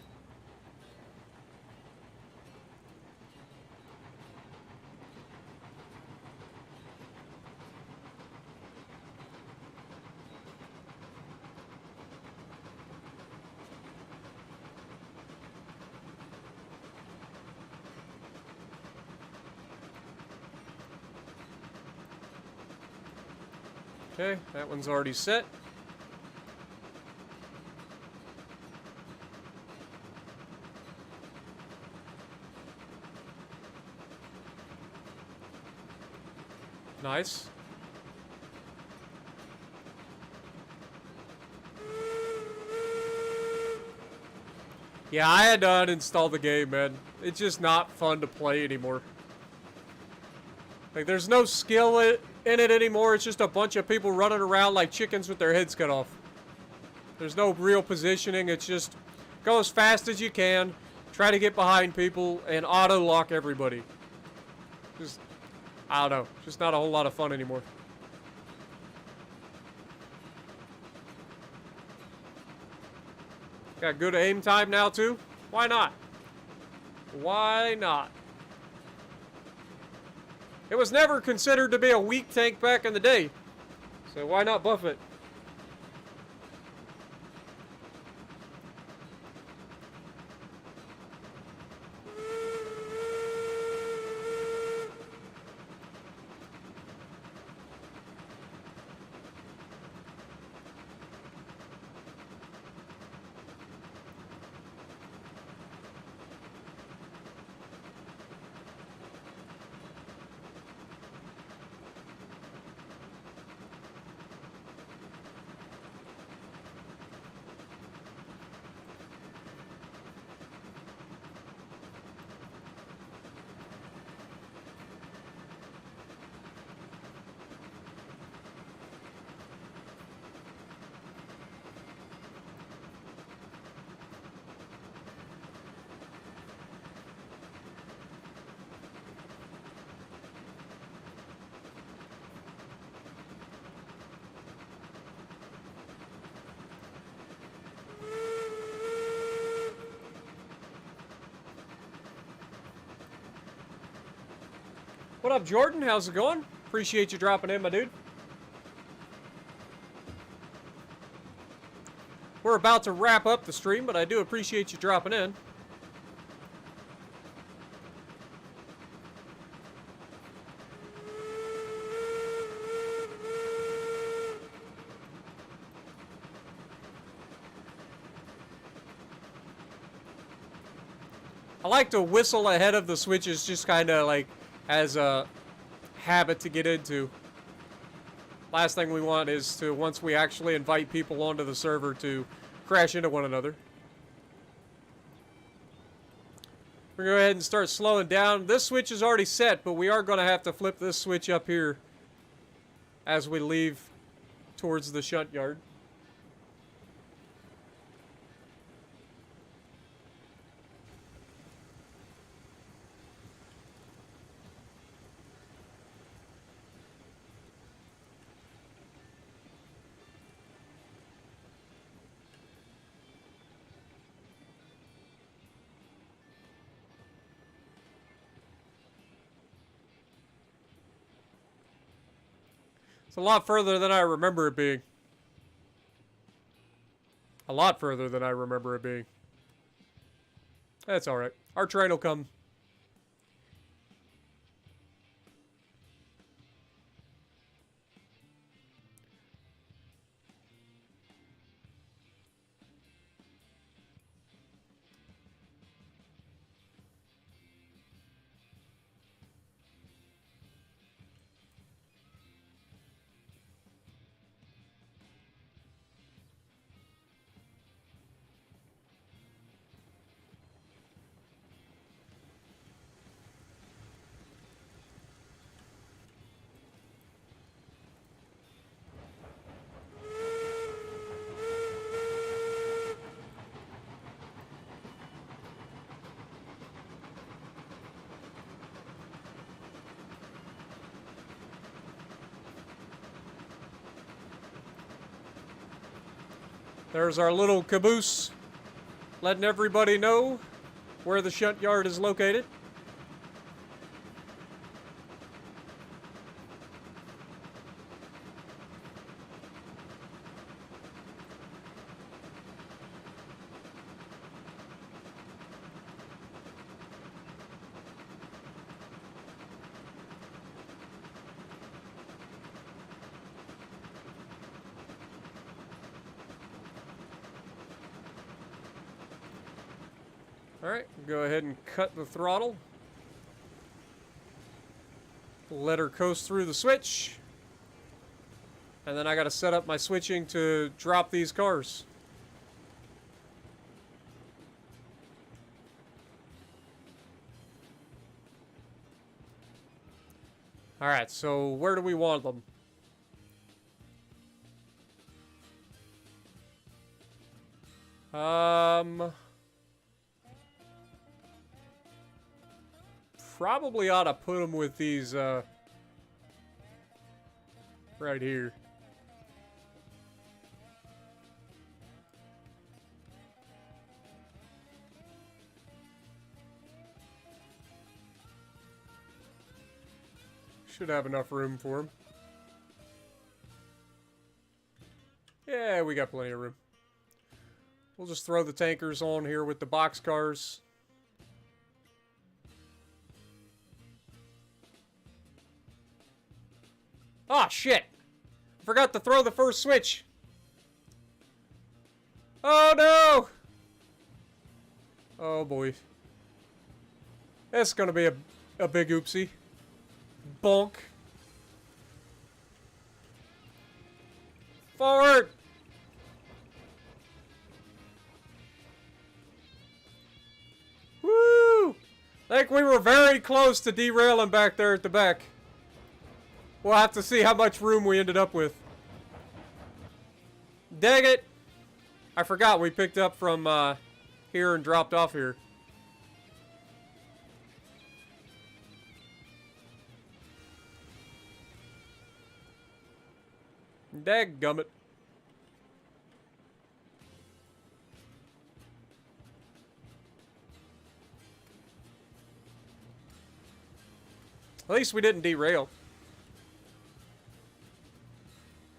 Okay, that one's already set. Nice. Yeah, I had to uninstall the game, man. It's just not fun to play anymore. Like, there's no skill in it anymore. It's just a bunch of people running around like chickens with their heads cut off. There's no real positioning. It's just go as fast as you can, try to get behind people, and auto-lock everybody. Just, I don't know. Just not a whole lot of fun anymore. Got good aim time now, too? Why not? Why not? It was never considered to be a weak tank back in the day. So why not buff it? What up, Jordan? How's it going? Appreciate you dropping in, my dude. We're about to wrap up the stream, but I do appreciate you dropping in. I like to whistle ahead of the switches, just kind of like as a habit to get into. Last thing we want is to, once we actually invite people onto the server, to crash into one another. We're going to go ahead and start slowing down. This switch is already set, but we are going to have to flip this switch up here as we leave towards the shunt yard. It's a lot further than I remember it being. A lot further than I remember it being. That's alright. Our train will come. There's our little caboose, letting everybody know where the shunt yard is located. Alright, go ahead and cut the throttle. Let her coast through the switch. And then I gotta set up my switching to drop these cars. Alright, so where do we want them? Probably ought to put them with these, right here. Should have enough room for them. Yeah, we got plenty of room. We'll just throw the tankers on here with the boxcars. Oh, shit! Forgot to throw the first switch. Oh, no! Oh, boy. That's gonna be a big oopsie. Bonk. Forward! Woo! I think we were very close to derailing back there at the back. We'll have to see how much room we ended up with. Dang it! I forgot we picked up from here and dropped off here. Dadgummit. At least we didn't derail.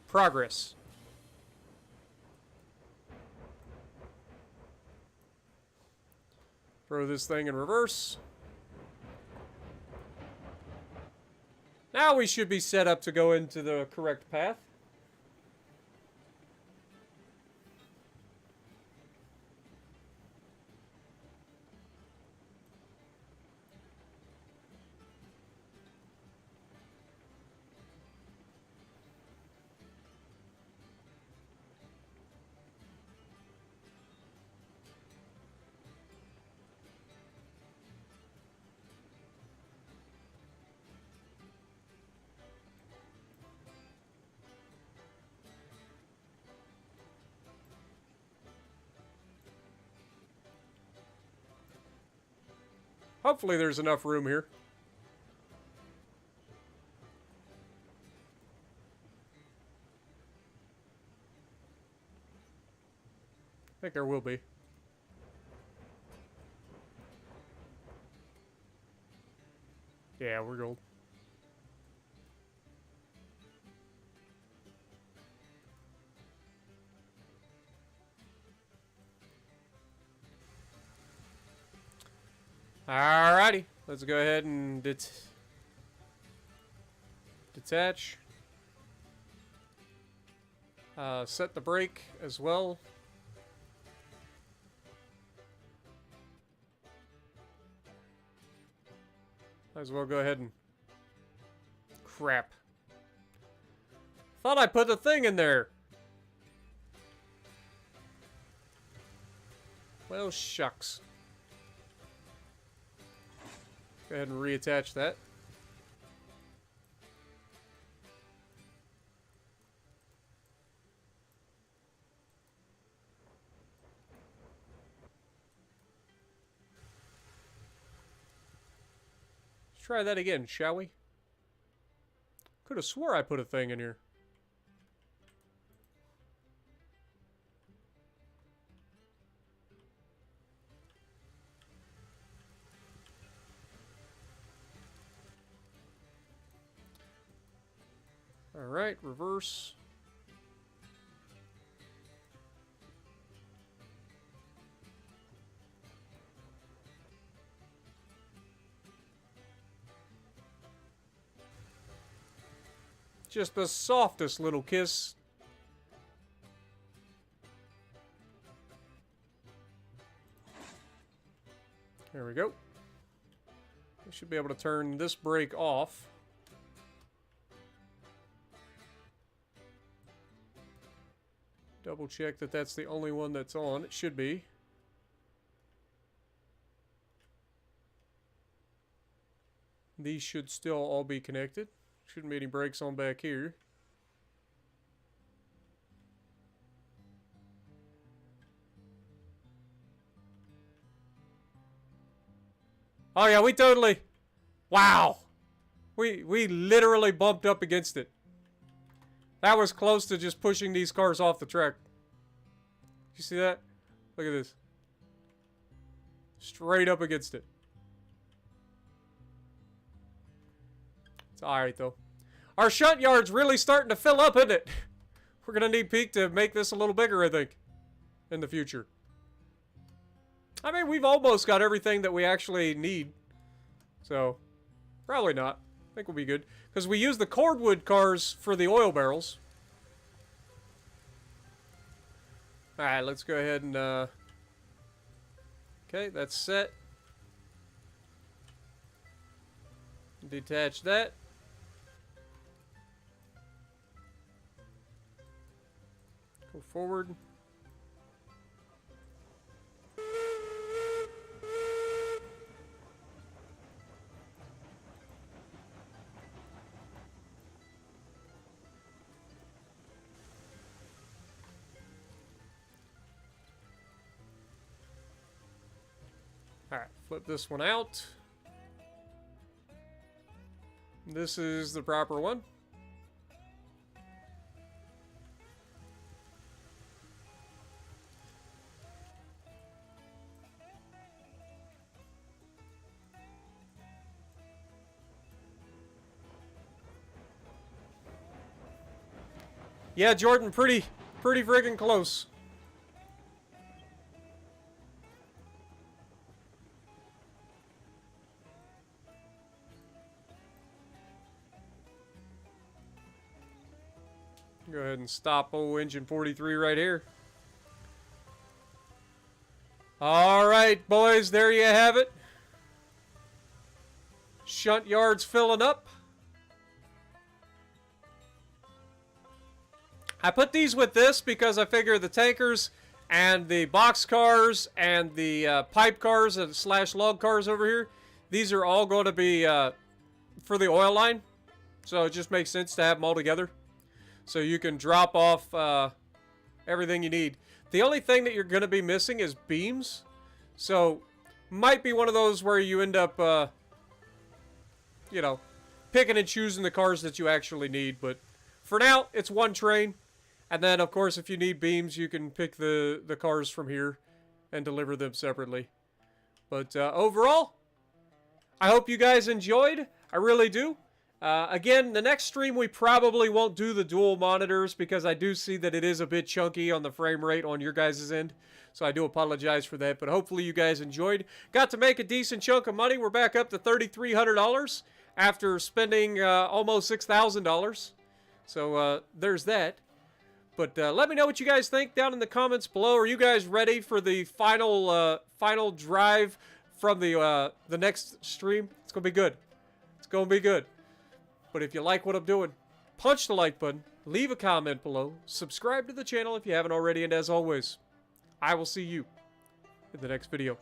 Progress. Throw this thing in reverse. Now we should be set up to go into the correct path. Hopefully there's enough room here. I think there will be. Yeah, we're gold. Alrighty, let's go ahead and detach. Set the brake as well. Might as well go ahead and... Crap. Thought I put the thing in there. Well, shucks. Go ahead and reattach that. Let's try that again, shall we? Could have swore I put a thing in here. Alright, reverse. Just the softest little kiss. There we go. We should be able to turn this brake off. Double check that that's the only one that's on. It should be. These should still all be connected. Shouldn't be any brakes on back here. Oh yeah, we totally... Wow! We literally bumped up against it. That was close to just pushing these cars off the track. You see that? Look at this. Straight up against it. It's alright though. Our shunt yard's really starting to fill up, isn't it? We're gonna need Peak to make this a little bigger, I think, in the future. I mean, we've almost got everything that we actually need. So, probably not. I think we'll be good. Because we use the cordwood cars for the oil barrels. Alright, let's go ahead and... Okay, that's set. Detach that. Go forward. Alright, flip this one out. This is the proper one. Yeah, Jordan, pretty friggin' close. Go ahead and stop old engine 43 right here. Alright, boys, there you have it. Shunt yards filling up. I put these with this because I figure the tankers and the box cars and the pipe cars and slash log cars over here, these are all going to be for the oil line. So it just makes sense to have them all together. So you can drop off everything you need. The only thing that you're going to be missing is beams. So might be one of those where you end up, you know, picking and choosing the cars that you actually need. But for now, it's one train. And then, of course, if you need beams, you can pick the cars from here and deliver them separately. But overall, I hope you guys enjoyed. I really do. Again, the next stream we probably won't do the dual monitors because I do see that it is a bit chunky on the frame rate on your guys' end. So I do apologize for that. But hopefully you guys enjoyed. Got to make a decent chunk of money. We're back up to $3,300 after spending almost $6,000. So there's that. But let me know what you guys think down in the comments below. Are you guys ready for the final drive from the next stream? It's going to be good. It's going to be good. But if you like what I'm doing, punch the like button, leave a comment below, subscribe to the channel if you haven't already, and as always, I will see you in the next video.